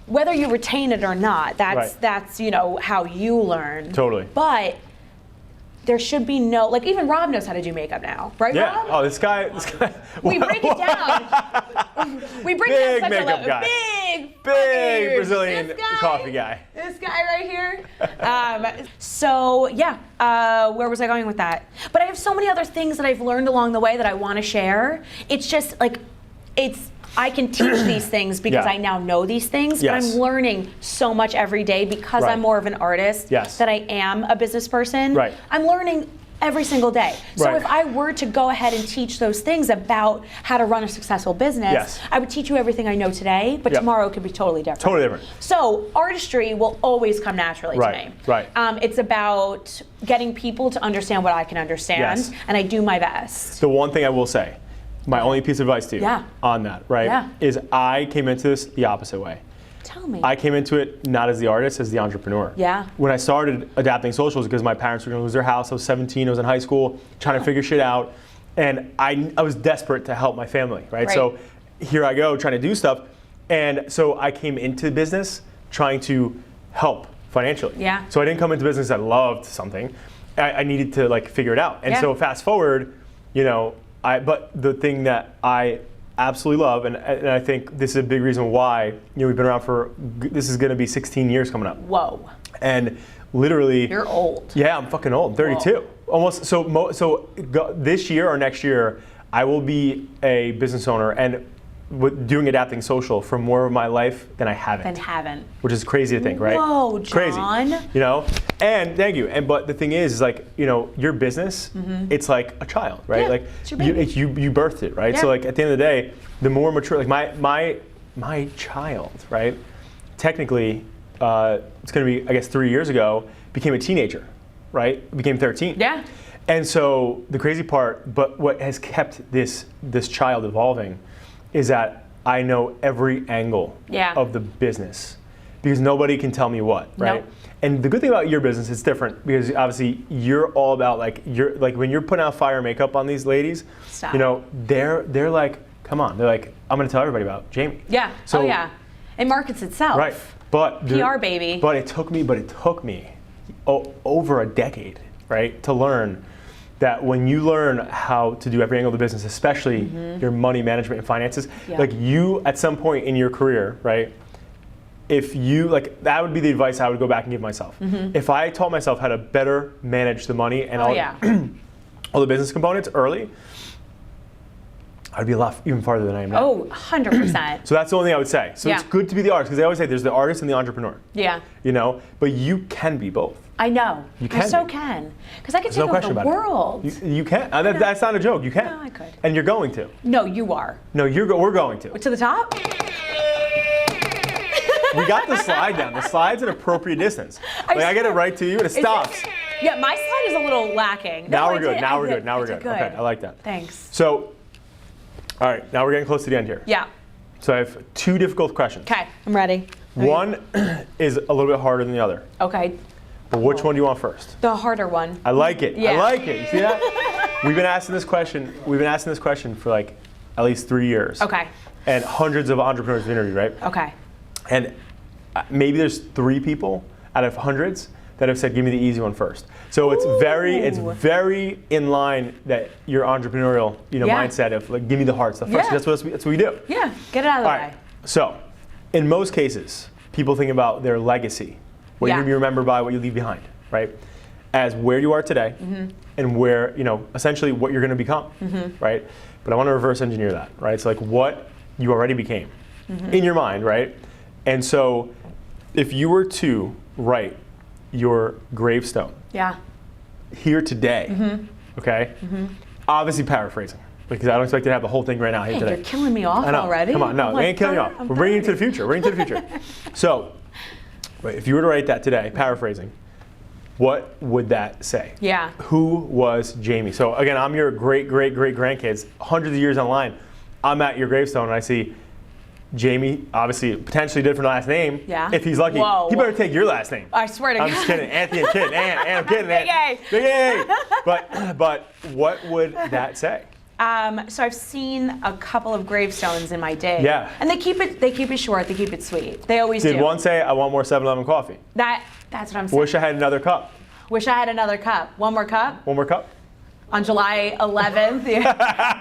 whether you retain it or not, Right. that's how you learn. Totally. But there should be no, like, even Rob knows how to do makeup now, right, Yeah. Rob? Oh, this guy. We break it down. We break Big down such makeup a guy. big Big Brazilian this guy, coffee guy. This guy right here. Where was I going with that? But I have so many other things that I've learned along the way that I want to share. It's just like, I can teach these things because Yeah. I now know these things, Yes. but I'm learning so much every day because Right. I'm more of an artist Yes. than I am a business person. Right. I'm learning every single day. So Right. if I were to go ahead and teach those things about how to run a successful business, Yes. I would teach you everything I know today, but Yep. tomorrow it could be totally different. Totally different. So artistry will always come naturally Right, to me. right. It's about getting people to understand what I can understand, Yes. and I do my best. The one thing I will say, my only piece of advice to you Yeah. on that, right, Yeah. is I came into this the opposite way. Tell me. I came into it not as the artist, as the entrepreneur. Yeah. When I started adapting socials, because my parents were going to lose their house, I was 17, I was in high school, trying to figure shit out, and I was desperate to help my family, right? Right. So here I go trying to do stuff, and so I came into business trying to help financially. Yeah. So I didn't come into business that loved something. I needed to like figure it out. And Yeah. so fast forward, but the thing that I absolutely love, and I think this is a big reason why, we've been around this is gonna be 16 years coming up. Whoa. And literally. You're old. Yeah, I'm fucking old, 32. Almost, this year or next year, I will be a business owner and doing adapting social for more of my life than I haven't. Which is crazy to think, right? Whoa, Crazy. John. And thank you. But the thing is like, your business, it's like a child, right? Yeah, Like it's your baby. you birthed it, right? Yeah. So like at the end of the day, the more mature, like my child, right? Technically, it's gonna be, I guess 3 years ago, became a teenager, right? Became 13. Yeah. And so the crazy part, but what has kept this child evolving is that I know every angle Yeah. of the business because nobody can tell me what, right? Nope. And the good thing about your business, it's different because obviously you're all about when you're putting out fire makeup on these ladies, Stop. they're like, come on, they're like, I'm gonna tell everybody about Jamie. Yeah. So, oh yeah. It markets itself. Right. But PR baby. But it took me over a decade, right, to learn that when you learn how to do every angle of the business, especially your money management and finances, Yeah. like you at some point in your career, right, if you, like, that would be the advice I would go back and give myself. If I taught myself how to better manage the money and all the business components early, I'd be a lot even farther than I am now. Oh, 100%. So that's the only thing I would say. So it's good to be the artist, because they always say there's the artist and the entrepreneur. Yeah. You know, but you can be both. I know. You can I so be. can. Because I could There's take no over question the about world. it. You can. That's not a joke. You can. No, I could. And you're going to. No, you are. No, we're going to. To the top? We got the slide down. The slide's an appropriate distance. Like, I get it right to you and it stops. Yeah, my slide is a little lacking. Now No, we're good. I Now we're did. good. Now we're I did good. Okay, I like that. Thanks. So, all right, now we're getting close to the end here. Yeah. So I have 2 difficult questions. Okay, I'm ready. One is a little bit harder than the other. Okay. But which one do you want first? The harder one. I like it. Yeah. I like it. You see that? We've been asking this question. We've been asking this question for like at least 3 years. Okay. And hundreds of entrepreneurs have interviewed, right? Okay. And maybe there's 3 people out of hundreds that have said, "Give me the easy one first." So it's very in line that your entrepreneurial, mindset of like, give me the hard stuff first. Yeah. That's what we do. Yeah, get it out of the All way. right. So, in most cases, people think about their legacy, what you're going to be remembered by, what you leave behind, right? As where you are today, and where, essentially what you're going to become, right? But I want to reverse engineer that, right? So like what you already became in your mind, right? And so if you were to write your gravestone here today, okay? Obviously paraphrasing, because I don't expect you to have the whole thing right now here today. You're killing me off I know. already. Come on, no, I'm we ain't killing you like, off. We're bringing you to the future. We're bringing you to the future. So, if you were to write that today, paraphrasing, what would that say? Yeah. Who was Jamie? So again, I'm your great grandkids, hundreds of years online. I'm at your gravestone and I see Jamie, obviously potentially different last name. Yeah. If he's lucky, Whoa. he better take your last name. I swear to God. I'm just kidding. Anthony and Kid. And I'm kidding. Big A. Big A. But what would that say? So I've seen a couple of gravestones in my day. Yeah. And they keep it short. They keep it sweet. They always do. Did one say, "I want more 7-Eleven coffee"? That's what I'm saying. Wish I had another cup. Wish I had another cup. One more cup? One more cup? On July 11th.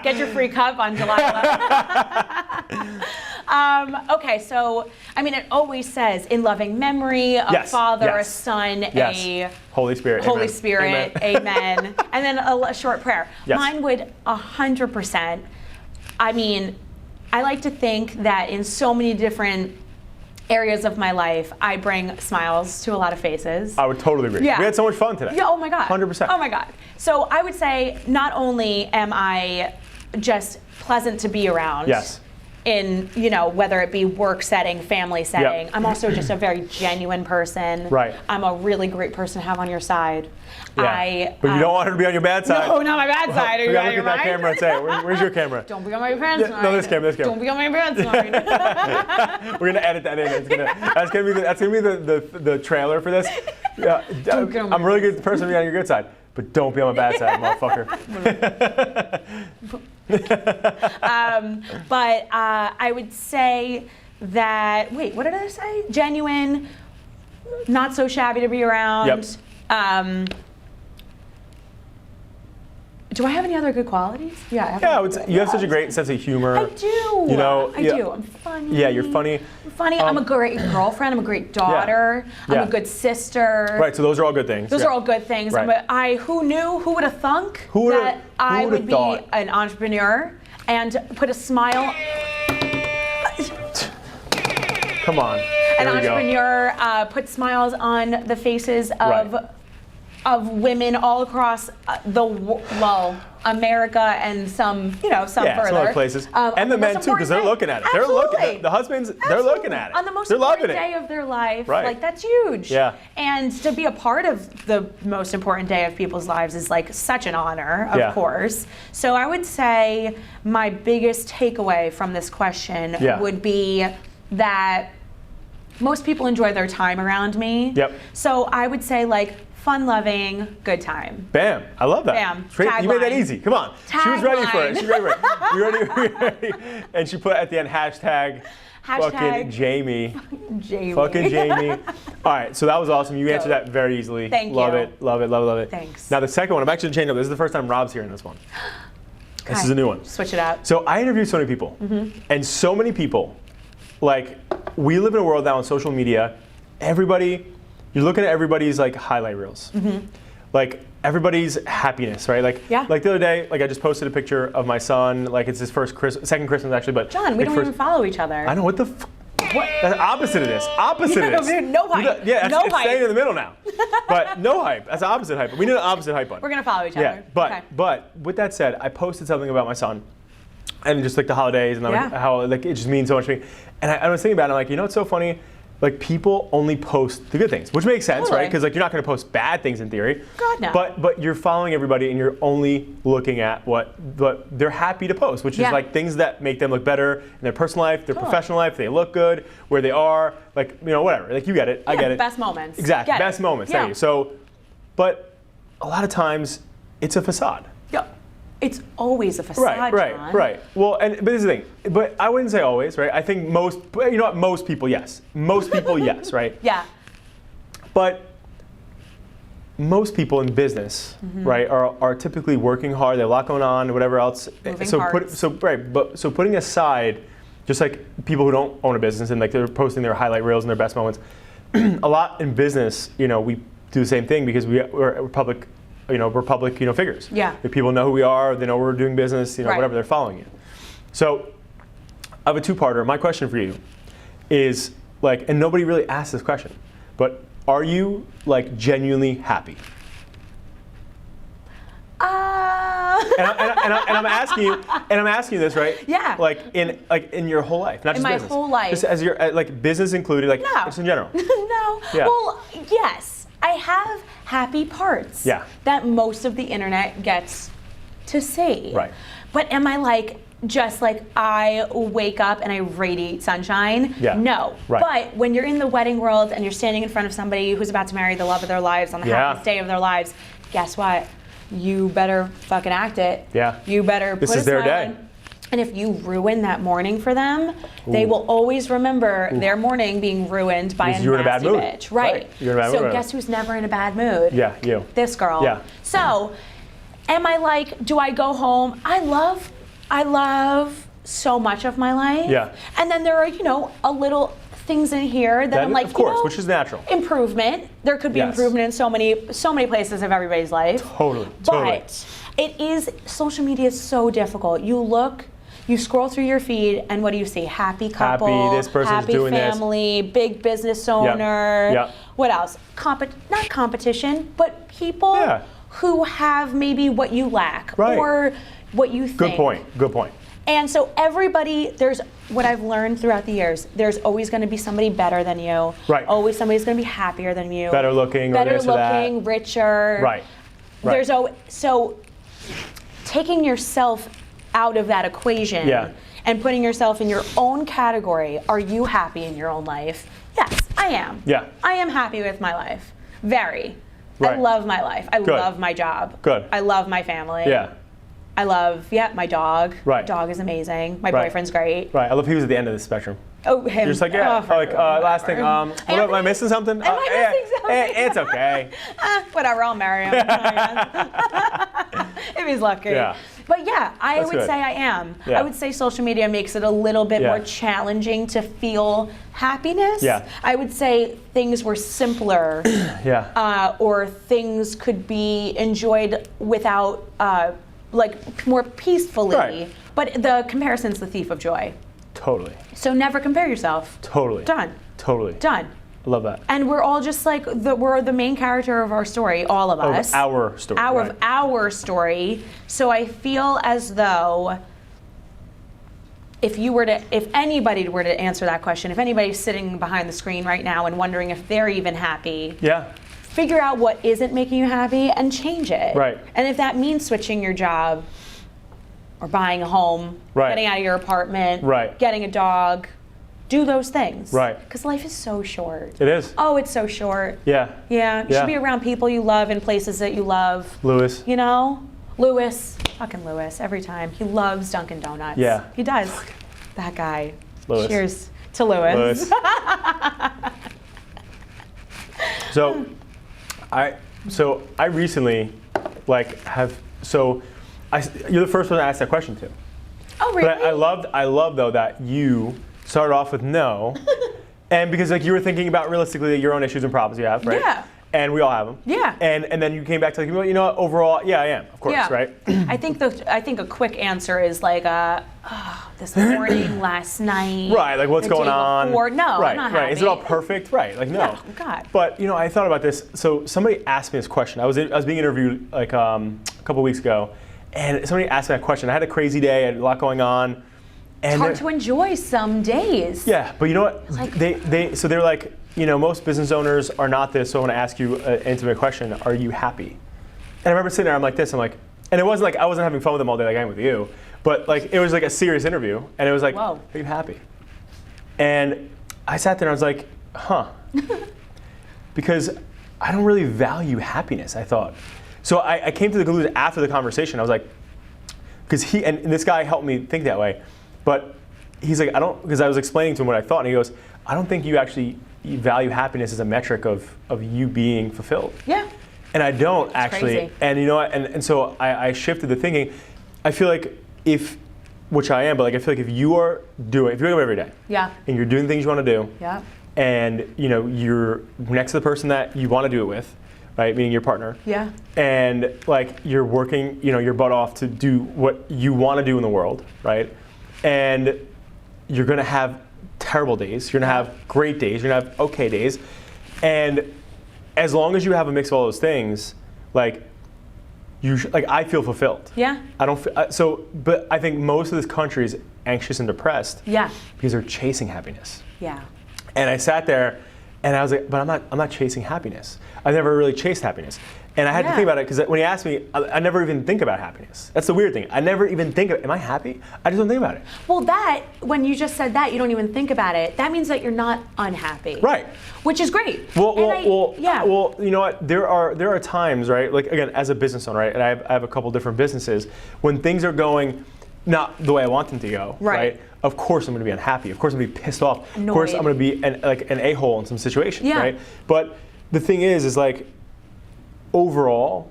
Get your free cup on July 11th. Okay, so, it always says, in loving memory, a father, a son, a Holy Spirit. Holy Amen. Spirit, amen. And then a short prayer. Yes. Mine would 100%. I like to think that in so many different areas of my life, I bring smiles to a lot of faces. I would totally agree. Yeah. We had so much fun today. Yeah, oh my God. 100%. Oh my God. So I would say not only am I just pleasant to be around. Yes. In, whether it be work setting, family setting. Yep. I'm also just a very genuine person. Right. I'm a really great person to have on your side. Yeah. But you don't want her to be on your bad side. No, not my bad side. Are We you gotta out look of at your that mind? camera and say, where's your camera? Don't be on my pants tonight. No, this camera. Don't be on my pants tonight. We're gonna edit that in. That's gonna be the trailer for this. Yeah, I'm really good person to be on your good side, but don't be on my bad side, motherfucker. But I would say that, wait, what did I say? Genuine, not so shabby to be around. Yep. Do I have any other good qualities? Yeah. Yeah, I would say you have such a great sense of humor. I do. I do. I'm funny. Yeah, you're funny. I'm funny. I'm a great girlfriend. I'm a great daughter. Yeah. I'm a good sister. Right. So those are all good things. Those are all good things. Right. Who would have thunk Who would've- that I who would would've be thought? an entrepreneur and put a smile. Come on. An Here we go. entrepreneur put smiles on the faces of women all across America and some further. Some other places. And the men too, because they're looking at it. They're looking. The husbands, they're looking at it. On the most they're important loving day of their life, Right. that's huge. Yeah. And to be a part of the most important day of people's lives is such an honor, of course. So I would say my biggest takeaway from this question would be that most people enjoy their time around me. Yep. So I would say fun-loving, good time. Bam. I love that. Bam. You made that Tagline. easy. Come on. She was ready for it. Tagline. She was ready for it. We ready. And she put at the end hashtag fucking Jamie. Jamie. Fucking Jamie. All right. So that was awesome. You answered that very easily. Thank love you. It. Love it. Love it. Love it. Thanks. Now the second one, I'm actually changing up. This is the first time Rob's hearing this one. This is a new one. Switch it up. So I interviewed so many people. And so many people, we live in a world now on social media, you're looking at everybody's highlight reels. like everybody's happiness, right? Like, like the other day, like I just posted a picture of my son. Like it's his second Christmas actually, but John, we don't even follow each other. I know what the. What? That's opposite of this. Opposite of this. No hype. Yeah, no it's hype. staying in the middle now. But no hype. That's the opposite hype. We need an opposite hype button. We're gonna follow each other. Yeah, but with that said, I posted something about my son, and just like the holidays and like, how like it just means so much to me. And I was thinking about it. I'm like, you know what's so funny? Like people only post the good things, which makes sense, right? Because like you're not going to post bad things in theory. God no. But you're following everybody and you're only looking at what they're happy to post, which is like things that make them look better in their personal life, their professional life. They look good where they are, like whatever. Like you get it, I get it. Best moments. Exactly, best moments. Thank you. So, but a lot of times it's a facade. Yeah. It's always a facade, John. Right. Well, but this is the thing. But I wouldn't say always, right? I think most people, yes. Most people, yes, right? Yeah. But most people in business, right, are typically working hard. They have a lot going on, whatever else. So putting aside, just like people who don't own a business and like they're posting their highlight reels and their best moments, a lot in business, we do the same thing because we're public. We're public, figures. Yeah. If people know who we are, they know we're doing business, whatever, they're following you. So I have a two-parter. My question for you is like, and nobody really asked this question, but are you like genuinely happy? And I'm asking you this, right? Yeah. Like in your whole life, not just in business. my whole life. Just as your like business included, like just in general. No. Yeah. Well, yes. I have happy parts that most of the internet gets to see. Right. But am I like just like I wake up and I radiate sunshine? Yeah. No. Right. But when you're in the wedding world and you're standing in front of somebody who's about to marry the love of their lives on the happiest day of their lives, guess what? You better fucking act it. Yeah. You better put a is their smile day. on. And if you ruin that morning for them, they will always remember their morning being ruined by a nasty you're in a bad mood. bitch. Right. You're in a bad mood. So guess who's never in a bad mood? Yeah, you. This girl. Yeah. So, am I like, do I go home? I love so much of my life. Yeah. And then there are, a little things in here that I'm like, of course, which is natural. Improvement. There could be improvement in so many places of everybody's life. Totally. But social media is so difficult. You scroll through your feed, and what do you see? Happy couple, happy, this person's happy doing family, big business owner. Yep. What else? Not competition, but people who have maybe what you lack or what you think. Good point. And so there's what I've learned throughout the years, there's always going to be somebody better than you. Right. Always somebody's going to be happier than you. Better looking, richer. Right. So taking yourself out of that equation and putting yourself in your own category, are you happy in your own life? Yes, I am. Yeah. I am happy with my life. Very. Right. I love my life. I love my job. Good. I love my family. Yeah. I love, my dog. Right. Dog is amazing. My boyfriend's great. Right. I love he was at the end of the spectrum. Oh, him. You're just like, last thing. Am I missing something? Am I missing something? It's okay. Whatever, I'll marry him. If he's lucky. Yeah. But I That's would good. say I am. Yeah. I would say social media makes it a little bit more challenging to feel happiness. Yeah. I would say things were simpler. Or things could be enjoyed without, more peacefully. Right. But the comparison's the thief of joy. Totally. So never compare yourself. Totally. Done. Totally. Done. I love that. And we're all just like, we're the main character of our story, all of us. Our story. Of our story. So I feel as though if anybody were to answer that question, if anybody's sitting behind the screen right now and wondering if they're even happy, figure out what isn't making you happy and change it. Right. And if that means switching your job or buying a home, getting out of your apartment, getting a dog, do those things. Right. Because life is so short. It is. Oh, it's so short. Yeah. Yeah. You should be around people you love in places that you love. Lewis. Lewis. Fucking Lewis. Every time. He loves Dunkin' Donuts. Yeah. He does. That guy. Lewis. Cheers to Lewis. So I recently you're the first one to ask that question to. Oh, really? But I love though that you started off with no, and because you were thinking about realistically your own issues and problems you have, right? Yeah. And we all have them. Yeah. And then you came back to like, you know what, overall, yeah, I am, of course, Yeah. right? I think a quick answer is like this morning, last night. Right, like what's the going day on? before. No, right, I'm not right. happy. Is it all perfect? Right, like no. No, God. But you know, I thought about this. So somebody asked me this question. I was being interviewed like a couple weeks ago, and somebody asked me that question. I had a crazy day, I had a lot going on. And It's hard to enjoy some days. yeah, but you know what? Like- So they're like, you know, most business owners are not this. So I want to ask you an intimate question: are you happy? And I remember sitting there, I'm like this. I'm like, and it wasn't like I wasn't having fun with them all day like I am with you, but like it was like a serious interview, and it was like, Whoa. are you happy? And I sat there and I was like, huh, because I don't really value happiness. I thought. So I came to the conclusion after the conversation. I was like, because he and this guy helped me think that way. But he's like, I don't, because I was explaining to him what I thought, and he goes, I don't think you actually value happiness as a metric of you being fulfilled. Yeah. And I don't actually. crazy. And you know what? And so I shifted the thinking. I feel like which I am, but like I feel like if you wake up every day, Yeah. and you're doing things you want to do, Yeah. and you know you're next to the person that you want to do it with, right? Meaning your partner. Yeah. And like you're working, you know, your butt off to do what you want to do in the world, right? And you're gonna have terrible days. You're gonna have great days. You're gonna have okay days. And as long as you have a mix of all those things, like I feel fulfilled. Yeah. I don't but I think most of this country is anxious and depressed. Yeah. Because they're chasing happiness. Yeah. And I sat there and I was like, but I'm not chasing happiness. I've never really chased happiness. And I had to Yeah. think about it because when he asked me, I never even think about happiness. That's the weird thing. I never even think of, am I happy? I just don't think about it. Well, when you just said that, you don't even think about it. That means that you're not unhappy. Right. Which is great. Well, yeah. Well, you know what? There are times, right? Like again, as a business owner, right? And I have a couple different businesses. When things are going not the way I want them to go, Right. Of course I'm going to be unhappy. Of course I'm going to be pissed off. Annoyed. Of course I'm going to be an a-hole in some situations, Yeah. right? But the thing is like overall,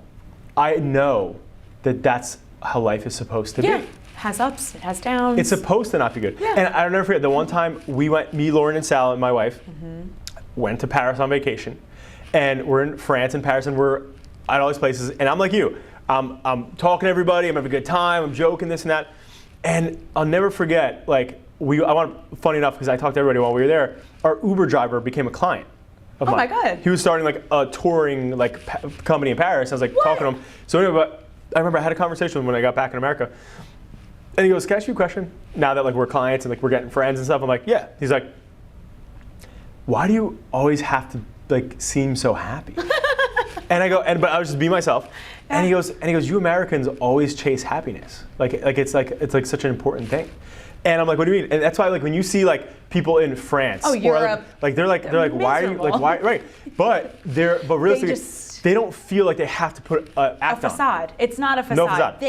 I know that that's how life is supposed to Yeah. be. It has ups, it has downs. It's supposed to not be good. Yeah. And I'll never forget the one time we went, me, Lauren, and Sal, and my wife, went to Paris on vacation. And we're in France and Paris, and we're at all these places. And I'm like you. I'm talking to everybody. I'm having a good time. I'm joking, this and that. And I'll never forget, like, funny enough, because I talked to everybody while we were there, our Uber driver became a client of Oh mine. my God. He was starting like a touring like company in Paris. I was like talking to him. So anyway, but I remember I had a conversation with him when I got back in America. And he goes, can I ask you a question? Now that like we're clients and like we're getting friends and stuff, I'm like, yeah. He's like, why do you always have to like seem so happy? And I go, but I was just be myself. And he goes, you Americans always chase happiness. It's like such an important thing. And I'm like, what do you mean? And that's why like when you see like people in France, Oh, Europe. like they're like why are you like why right? But realistically they don't feel like they have to put an act a facade. on. It's not a facade. No facade.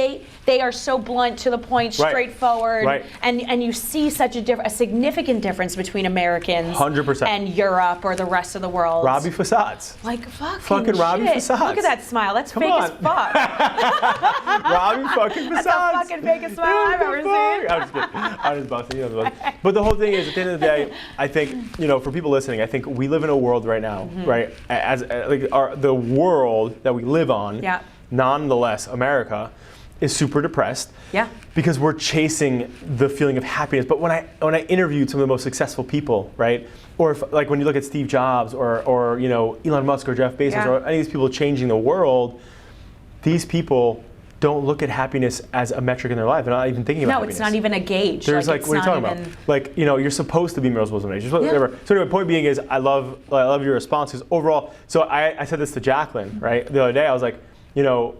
They are so blunt, to the point, Right. straightforward. Right. And you see such a significant difference between Americans 100%. and Europe or the rest of the world. Robbie facades. Like Fucking Robbie shit. facades. Look at that smile. That's Come fake on. as fuck. Robbie fucking facades. That's the fucking fakest smile I've ever seen. I'm just kidding. I'm just busting. You know, the bus. But the whole thing is, at the end of the day, I think, you know, for people listening, I think we live in a world right now, right? The world that we live on, Yeah. nonetheless, America, is super depressed. Yeah. Because we're chasing the feeling of happiness. But when I interviewed some of the most successful people, right? Or if, like when you look at Steve Jobs or you know Elon Musk or Jeff Bezos Yeah. or any of these people changing the world, these people don't look at happiness as a metric in their life. They're not even thinking about No, happiness. it's not even a gauge. There's like it's what are you not talking even- about? Like, you know, you're supposed to be Mirrors, Bosoms, and Angels, whatever. So anyway, point being is I love your response because overall, so I said this to Jacqueline, right? The other day, I was like, you know,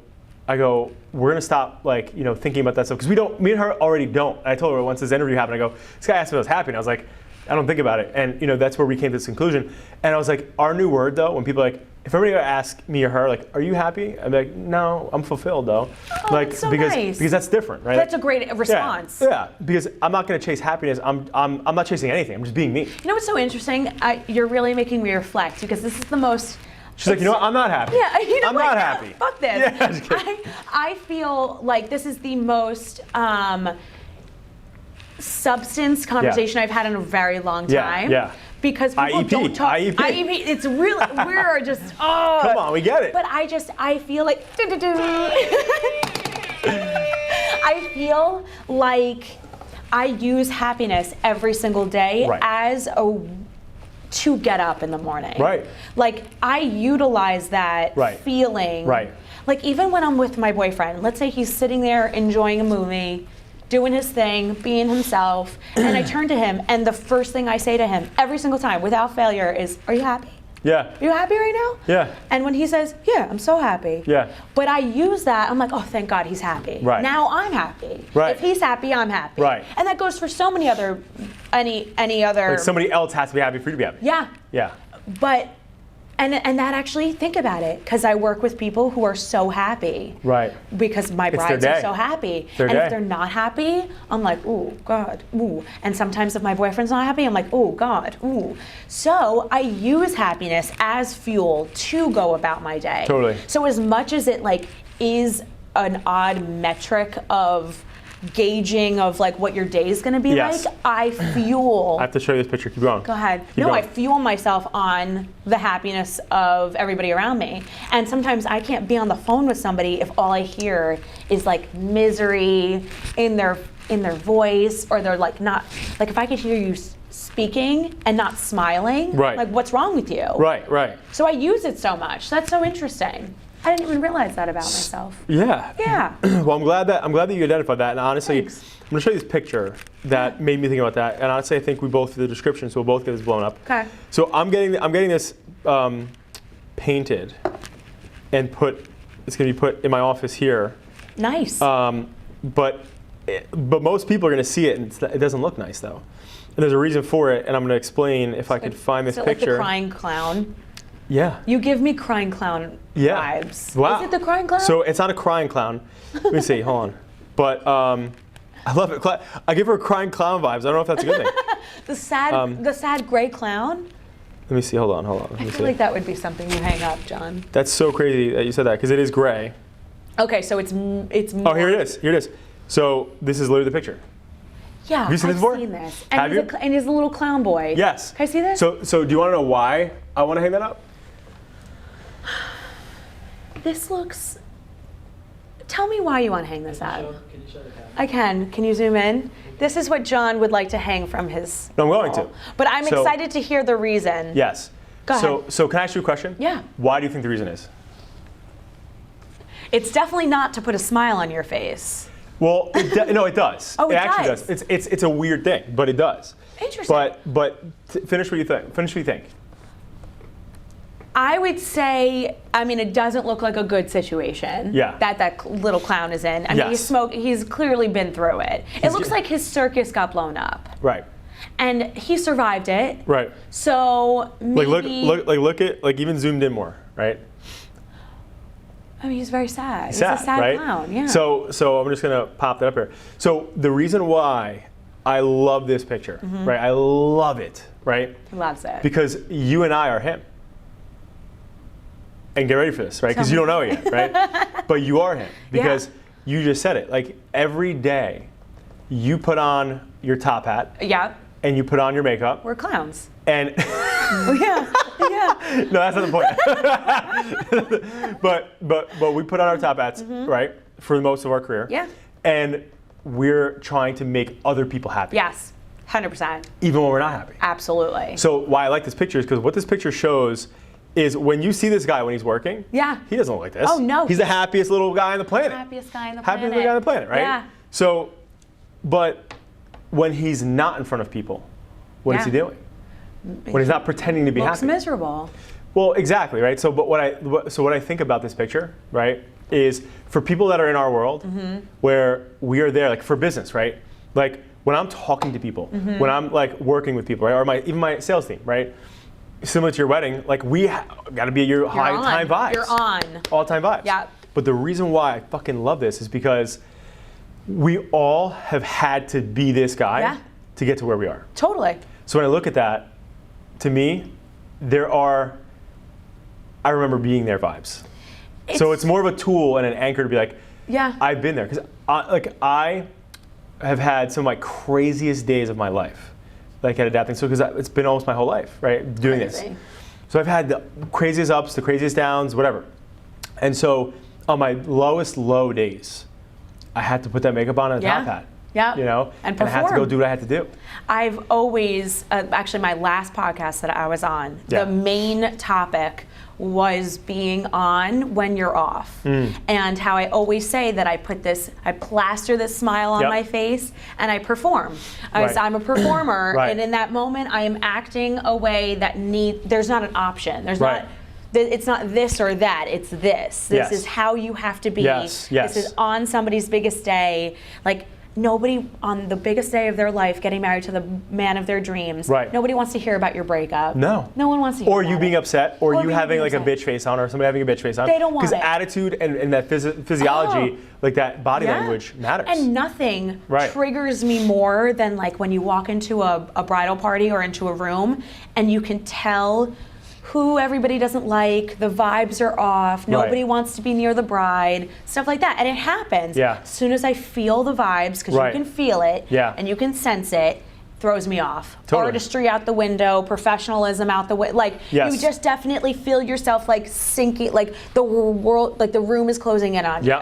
I go, we're gonna stop like, you know, thinking about that stuff because me and her already don't. And I told her once this interview happened, I go, this guy asked me if I was happy, and I was like, I don't think about it. And you know, that's where we came to this conclusion. And I was like, our new word though, when people are like, if everybody would ask me or her, like, are you happy? I'd be like, no, I'm fulfilled though. Oh, like that's so because nice. that's different, right? That's a great response. Yeah, because I'm not going to chase happiness. I'm not chasing anything. I'm just being me. You know what's so interesting? You're really making me reflect because this is the most. She's like, you know what? I'm not happy. Yeah, you know I'm what? not happy. Fuck this. Yeah, just kidding. I feel like this is the most substance conversation I've had in a very long time. Yeah. because people IEP, don't talk. IEP. IEP. It's really, we're just, oh. Come on, we get it. But I feel like, I feel like I use happiness every single day as to get up in the morning. Right. Like I utilize that feeling. Right. Like even when I'm with my boyfriend, let's say he's sitting there enjoying a movie, doing his thing, being himself, and I turn to him and the first thing I say to him every single time without failure is, "Are you happy? Yeah. Are you happy right now?" Yeah. And when he says, "Yeah, I'm so happy." Yeah. But I use that, I'm like, "Oh, thank God he's happy." Right. Now I'm happy. Right. If he's happy, I'm happy. Right. And that goes for so many other, any other. Like somebody else has to be happy for you to be happy. Yeah. Yeah. But, and that actually, think about it, because I work with people who are so happy. Right. Because my It's their brides are day. so happy. Their and day. if they're not happy, I'm like, "Ooh, God, ooh." And sometimes if my boyfriend's not happy, I'm like, "Oh, God, ooh." So I use happiness as fuel to go about my day. Totally. So as much as it like is an odd metric of gauging of like what your day is going to be Yes. like, I fuel. I have to show you this picture. Keep going. Go ahead. Keep No, going. I fuel myself on the happiness of everybody around me. And sometimes I can't be on the phone with somebody if all I hear is like misery in their voice, or they're like not, like if I could hear you speaking and not smiling, Right. like what's wrong with you? Right, right. So I use it so much. That's so interesting. I didn't even realize that about myself. Yeah. Yeah. Well, I'm glad that you identified that. And honestly, Thanks. I'm going to show you this picture that made me think about that. And honestly, I think we both did the description, so we'll both get this blown up. Okay. So I'm getting this painted and it's going to be put in my office here. Nice. But most people are going to see it, and it doesn't look nice though. And there's a reason for it, and I'm going to explain if I could find this Is it picture. like the crying clown? Yeah. You give me crying clown vibes. Wow. Is it the crying clown? So it's not a crying clown. Let me see. Hold on. But I love it. I give her crying clown vibes. I don't know if that's a good thing. the sad gray clown? Let me see. Hold on. Let I me feel see. like that would be something you hang up, John. That's so crazy that you said that because it is gray. Okay, so it's more. Oh, here it is. Here it is. So this is literally the picture. Yeah, Have you seen I've this before? seen this. And Have he's you? And he's a little clown boy. Yes. Can I see this? So do you want to know why I want to hang that up? This looks. Tell me why you want to hang this up. Can you show the camera? I can. Can you zoom in? This is what John would like to hang from his. No, I'm going wall. to. But I'm So- excited to hear the reason. Yes. Go ahead. So can I ask you a question? Yeah. Why do you think the reason is? It's definitely not to put a smile on your face. Well, no, it does. Oh, it actually does. does. It's a weird thing, but it does. Interesting. But finish what you think. Finish what you think. I would say, I mean, it doesn't look like a good situation Yeah. that little clown is in. I mean, Yes. he's clearly been through it. It looks like his circus got blown up. Right. And he survived it. Right. So maybe, Look at even zoomed in more, right? I mean, he's very sad. He's Sad, a sad right? clown, yeah. So I'm just gonna pop that up here. So the reason why I love this picture, Mm-hmm. right? I love it, right? He loves it. Because you and I are him. And get ready for this, right? Because you don't know it yet, right? But you are him because you just said it. Like every day, you put on your top hat Yeah, and you put on your makeup we're clowns. and. Yeah, yeah. No, that's not the point. but we put on our top hats, right, for most of our career. Mm-hmm. Yeah. And we're trying to make other people happy. Yes, 100%. Even when we're not happy. Absolutely. So why I like this picture is because what this picture shows is when you see this guy when he's working, Yeah. he doesn't look like this. Oh, no. He's the happiest little guy on the planet. Happiest guy on the Happiest planet. little guy on the planet, right? Yeah. So, but when he's not in front of people, what is he Yeah. doing? When he's not pretending to be Looks happy. miserable. Well, exactly, right? So, but what I think about this picture, right, is for people that are in our world, where we are there, like for business, right? Like when I'm talking to people, when I'm like working with people, right, or even my sales team, right? Similar to your wedding, like we got to be at your high time vibes. You're on. All time vibes. Yeah. But the reason why I fucking love this is because we all have had to be this guy to get to where we are. Totally. So when I look at that, to me, I remember being there vibes. So it's more of a tool and an anchor to be like, Yeah. I've been there. Because I have had some of my craziest days of my life like at adapting. So because it's been almost my whole life, right, doing this. So I've had the craziest ups, the craziest downs, whatever. And so on my lowest low days, I had to put that makeup on and a top hat. Yeah. You know, and I had to go do what I had to do. I've always, actually my last podcast that I was on, the main topic was being on when you're off. And how I always say that I plaster this smile on my face and I perform. I'm a performer and in that moment I am acting a way that there's not an option. There's not, it's not this or that, it's this. This is how you have to be. This is on somebody's biggest day. Like, nobody on the biggest day of their life getting married to the man of their dreams. Nobody wants to hear about your breakup. No. No one wants to hear about it. Or you being upset, or you having like a bitch face on, or somebody having a bitch face on. They don't want it. Because attitude and that physiology, like that body language matters. And nothing triggers me more than like when you walk into a bridal party or into a room and you can tell who everybody doesn't like, the vibes are off, nobody wants to be near the bride, stuff like that. And it happens. As soon as I feel the vibes, because you can feel it and you can sense it, throws me off. Artistry out the window, professionalism out the window. Like, you just definitely feel yourself like sinking, like the world, like the room is closing in on you.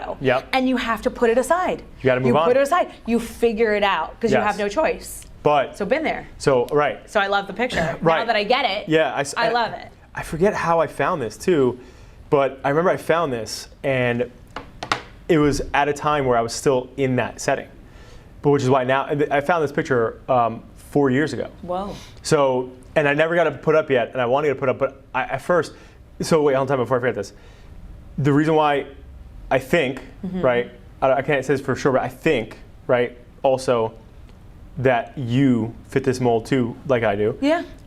And you have to put it aside. You gotta move on. You put it aside. You figure it out, because you have no choice. So been there. So I love the picture. Now that I get it, I love it. I forget how I found this too, but I remember I found this and it was at a time where I was still in that setting. But which is why now, I found this picture 4 years ago. Whoa. So, and I never got it put up yet, and I wanted to put up, but at first, so wait, hold on before I forget this. The reason why I think, right, I can't say this for sure, but I think, right, also that you fit this mold too, like I do,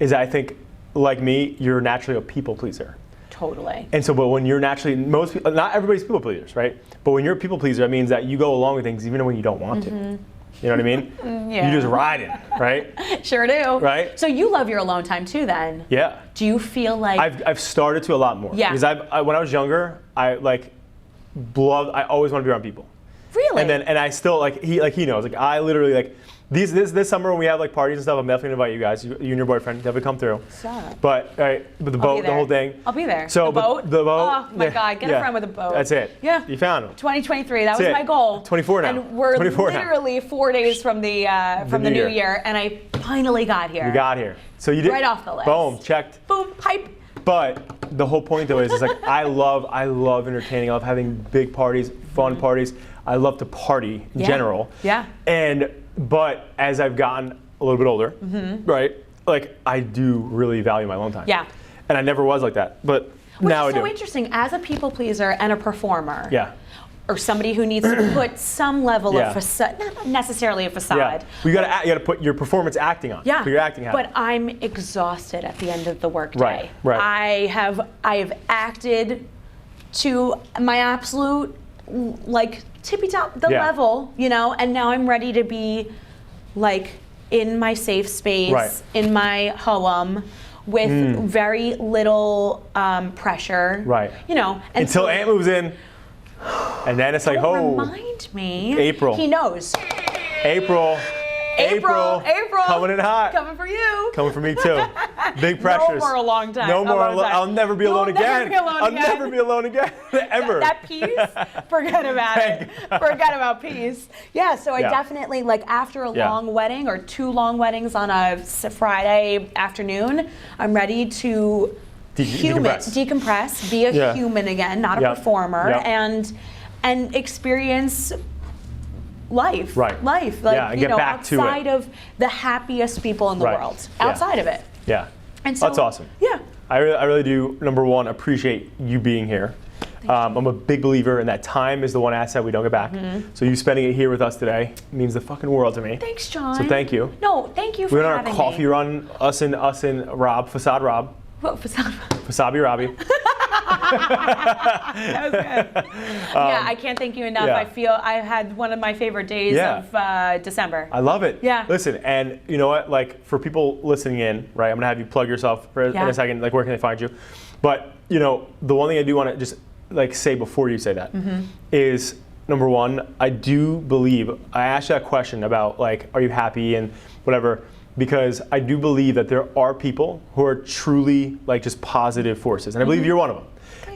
is that I think, like me, you're naturally a people pleaser. Totally. And so, but when you're naturally, not everybody's people pleasers, right? But when you're a people pleaser, that means that you go along with things even when you don't want to. You know what I mean? You just ride it, right? Sure do. Right? So you love your alone time too then? Yeah. Do you feel like... I've started to a lot more. Yeah. Because when I was younger, I always want to be around people. Really? And I still, he knows, I literally, this summer when we have parties and stuff, I'm definitely gonna invite you guys, you and your boyfriend, definitely come through. Stop. But the boat, the whole thing. I'll be there. So the boat? The boat. Oh my God, get a friend with a boat. That's it. Yeah. You found him. 2023, that was my goal. 24 now. And we're literally 4 days from the new year, and I finally got here. You got here. So you did. Right off the list. Boom, checked. Boom, pipe. But the whole point though is I love entertaining. I love having big parties, fun parties. I love to party in general. Yeah. But as I've gotten a little bit older, right, I do really value my alone time. Yeah. And I never was like that, but now I do. Which is so interesting, as a people pleaser and a performer. Yeah. Or somebody who needs to put some level of facade, not necessarily a facade. Yeah. Well, you got to put your performance acting on. Yeah. Put your acting hat. But I'm exhausted at the end of the workday. Right. Right. I have acted to my absolute tippy top level, and now I'm ready to be in my safe space, in my home, with very little pressure. Right. And until Aunt moves in, and then it's remind me. April. He knows. April. Coming in hot. Coming for you. Coming for me too. Big pressures. No more a long time. No more. I'll never be alone again. I'll never be alone again. Ever. That peace, forget about it. Forget about peace. Yeah, so I definitely, after a long wedding or 2 long weddings on a Friday afternoon, I'm ready to decompress, be a human again, not a performer, and experience life. Life. Get back to it. Outside of the happiest people in the world. Outside of it. Yeah. And so, that's awesome. Yeah. I really do, number one, appreciate you being here. I'm a big believer in that time is the one asset we don't get back. So you spending it here with us today means the fucking world to me. Thanks, John. So thank you. No, thank you for having me. We're on our coffee run, us and Rob, Facade Rob. What, Facade Rob? Fasabi Robbie. That was good. Yeah, I can't thank you enough. I feel I had one of my favorite days of December. I love it. Yeah. Listen, and you know what? For people listening in, right? I'm gonna have you plug yourself in a second. Where can they find you? But the one thing I do want to just say before you say that is, number one, I do believe I asked you that question about are you happy and whatever. because I do believe that there are people who are truly like just positive forces, and I believe you're one of them.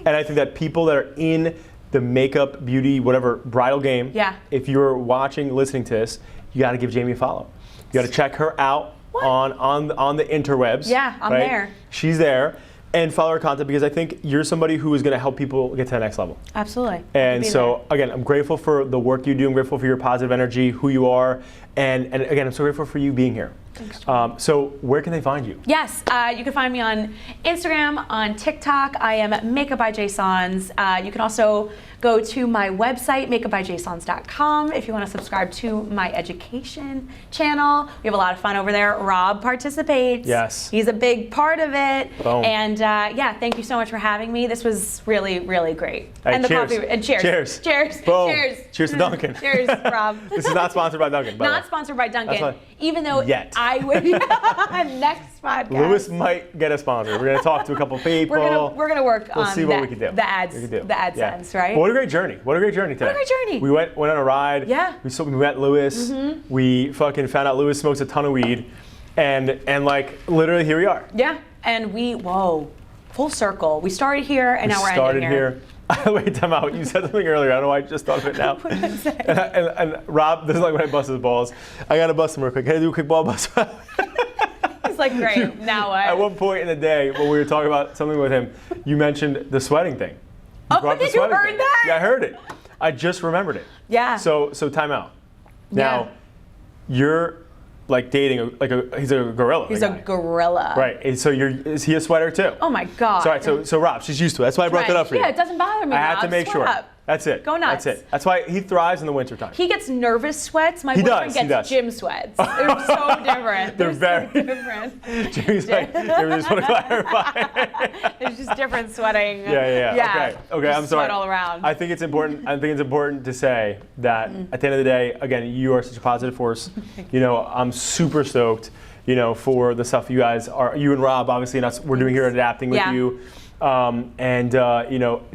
And I think that people that are in the makeup, beauty, whatever bridal game, if you're watching, listening to this, you got to give Jamie a follow. You got to check her out on the interwebs. Yeah, I'm there. She's there. And follow her content, because I think you're somebody who is going to help people get to the next level. Absolutely. And so, again, I'm grateful for the work you do. I'm grateful for your positive energy, who you are. And again, I'm so grateful for you being here. Thanks, so where can they find you? Yes, you can find me on Instagram, on TikTok. I am Makeupbyjaysaunz. You can also go to my website, makeupbyjaysaunz.com, if you want to subscribe to my education channel. We have a lot of fun over there. Rob participates. Yes. He's a big part of it. Boom. And yeah, thank you so much for having me. This was really, really great. Hey, and the cheers. coffee. And cheers. Cheers. Cheers. Boom. Cheers. Cheers to Duncan. Cheers, Rob. This is not sponsored by Duncan. Not sponsored by Duncan. That's even though Yet. I would. Next podcast. Lewis might get a sponsor. We're going to talk to a couple people. We're gonna work we'll on see what we can do. The AdSense, right? But what a great journey. What a great journey today. What a great journey. We went on a ride. Yeah. We met Lewis. We fucking found out Lewis smokes a ton of weed. And like literally here we are. Yeah. And full circle. We started here and now we're ending here. Wait, time out. You said something earlier. I don't know why I just thought of it now. What did I say? And Rob, this is like when I bust his balls. I got to bust him real quick. Can I do a quick ball bust? It's like, great, now what? At one point in the day when we were talking about something with him, you mentioned the sweating thing. Did you heard that? Yeah, I heard it. I just remembered it. Yeah. So time out. Now, you're like dating he's a gorilla. He's a gorilla. Right. And so is he a sweater too? Oh my God. So Rob, she's used to it. That's why I brought that up for you. Yeah, it doesn't bother me. I had to make Sweat sure. up. That's it. Go nuts. That's it. That's why he thrives in the wintertime. He gets nervous sweats. My boyfriend gets gym sweats. They're so different. They're very so different. Jamie's like, I just want to clarify. It's just different sweating. Yeah. Okay. I'm sorry. Sweat all around. I think it's important. To say that at the end of the day, again, you are such a positive force. I'm super stoked. For the stuff you guys are, you and Rob, obviously, and us, we're doing here at Adapting with you.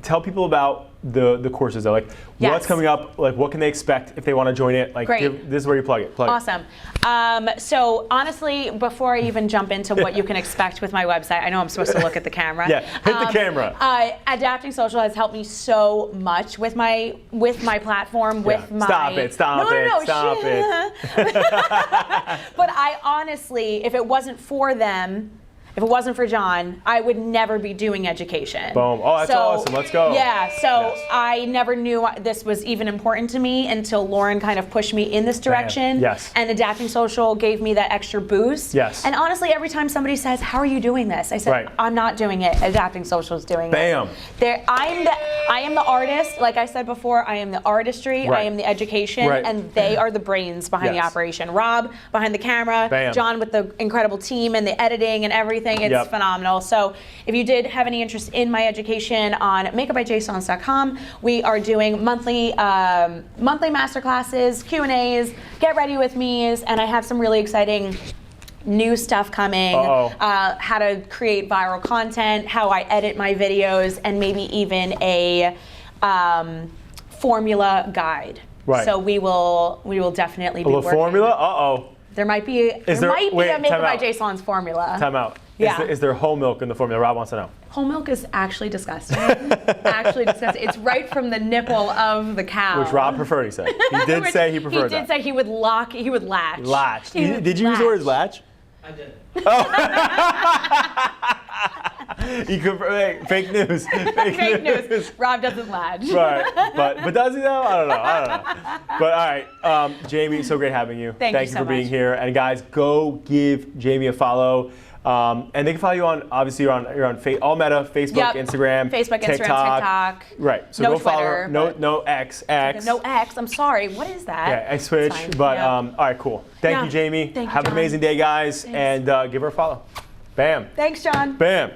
Tell people about the courses though. Like, what's coming up? Like, what can they expect if they want to join it? Like, this is where you plug it. Awesome. So honestly, before I even jump into what you can expect with my website, I know I'm supposed to look at the camera. Yeah, hit the camera. Adapting Social has helped me so much with my platform, with my. Stop it. Stop it. But I honestly, if it wasn't for them, if it wasn't for John, I would never be doing education. Boom. Oh, that's awesome. Let's go. Yeah, so I never knew this was even important to me until Lauren kind of pushed me in this direction. Yes. And Adapting Social gave me that extra boost. Yes. And honestly, every time somebody says, how are you doing this? I said, I'm not doing it. Adapting Social is doing it. I am the artist. Like I said before, I am the artistry. I am the education. And they are the brains behind the operation. Rob behind the camera. John with the incredible team and the editing and everything. It's phenomenal. So if you did have any interest in my education on makeupbyjaysaunz.com, we are doing monthly masterclasses, Q&As, get ready with me's, and I have some really exciting new stuff coming. How to create viral content, how I edit my videos, and maybe even a formula guide. So we will definitely be working. A formula? There might be a Makeupbyjaysaunz formula. Time out. Yeah. Is there whole milk in the formula? Rob wants to know. Whole milk is actually disgusting. It's right from the nipple of the cow. Which Rob preferred, he said. He did say he preferred that. He did say he would latch. Latch. Did you use the word latch? I did. Fake news. Fake news. Rob doesn't latch. Right. But does he though? I don't know. But all right, Jamie, so great having you. Thank you for being here. And guys, go give Jamie a follow. And they can follow you on, obviously you're on all Meta, Facebook, Instagram, TikTok. Right. So no go follow Twitter, her. No X. No X. I'm sorry. What is that? Yeah, I switch. But all right, cool. Thank you, Jamie. Thank you, Have an amazing day, guys. Thanks. And give her a follow. Bam. Thanks, John. Bam.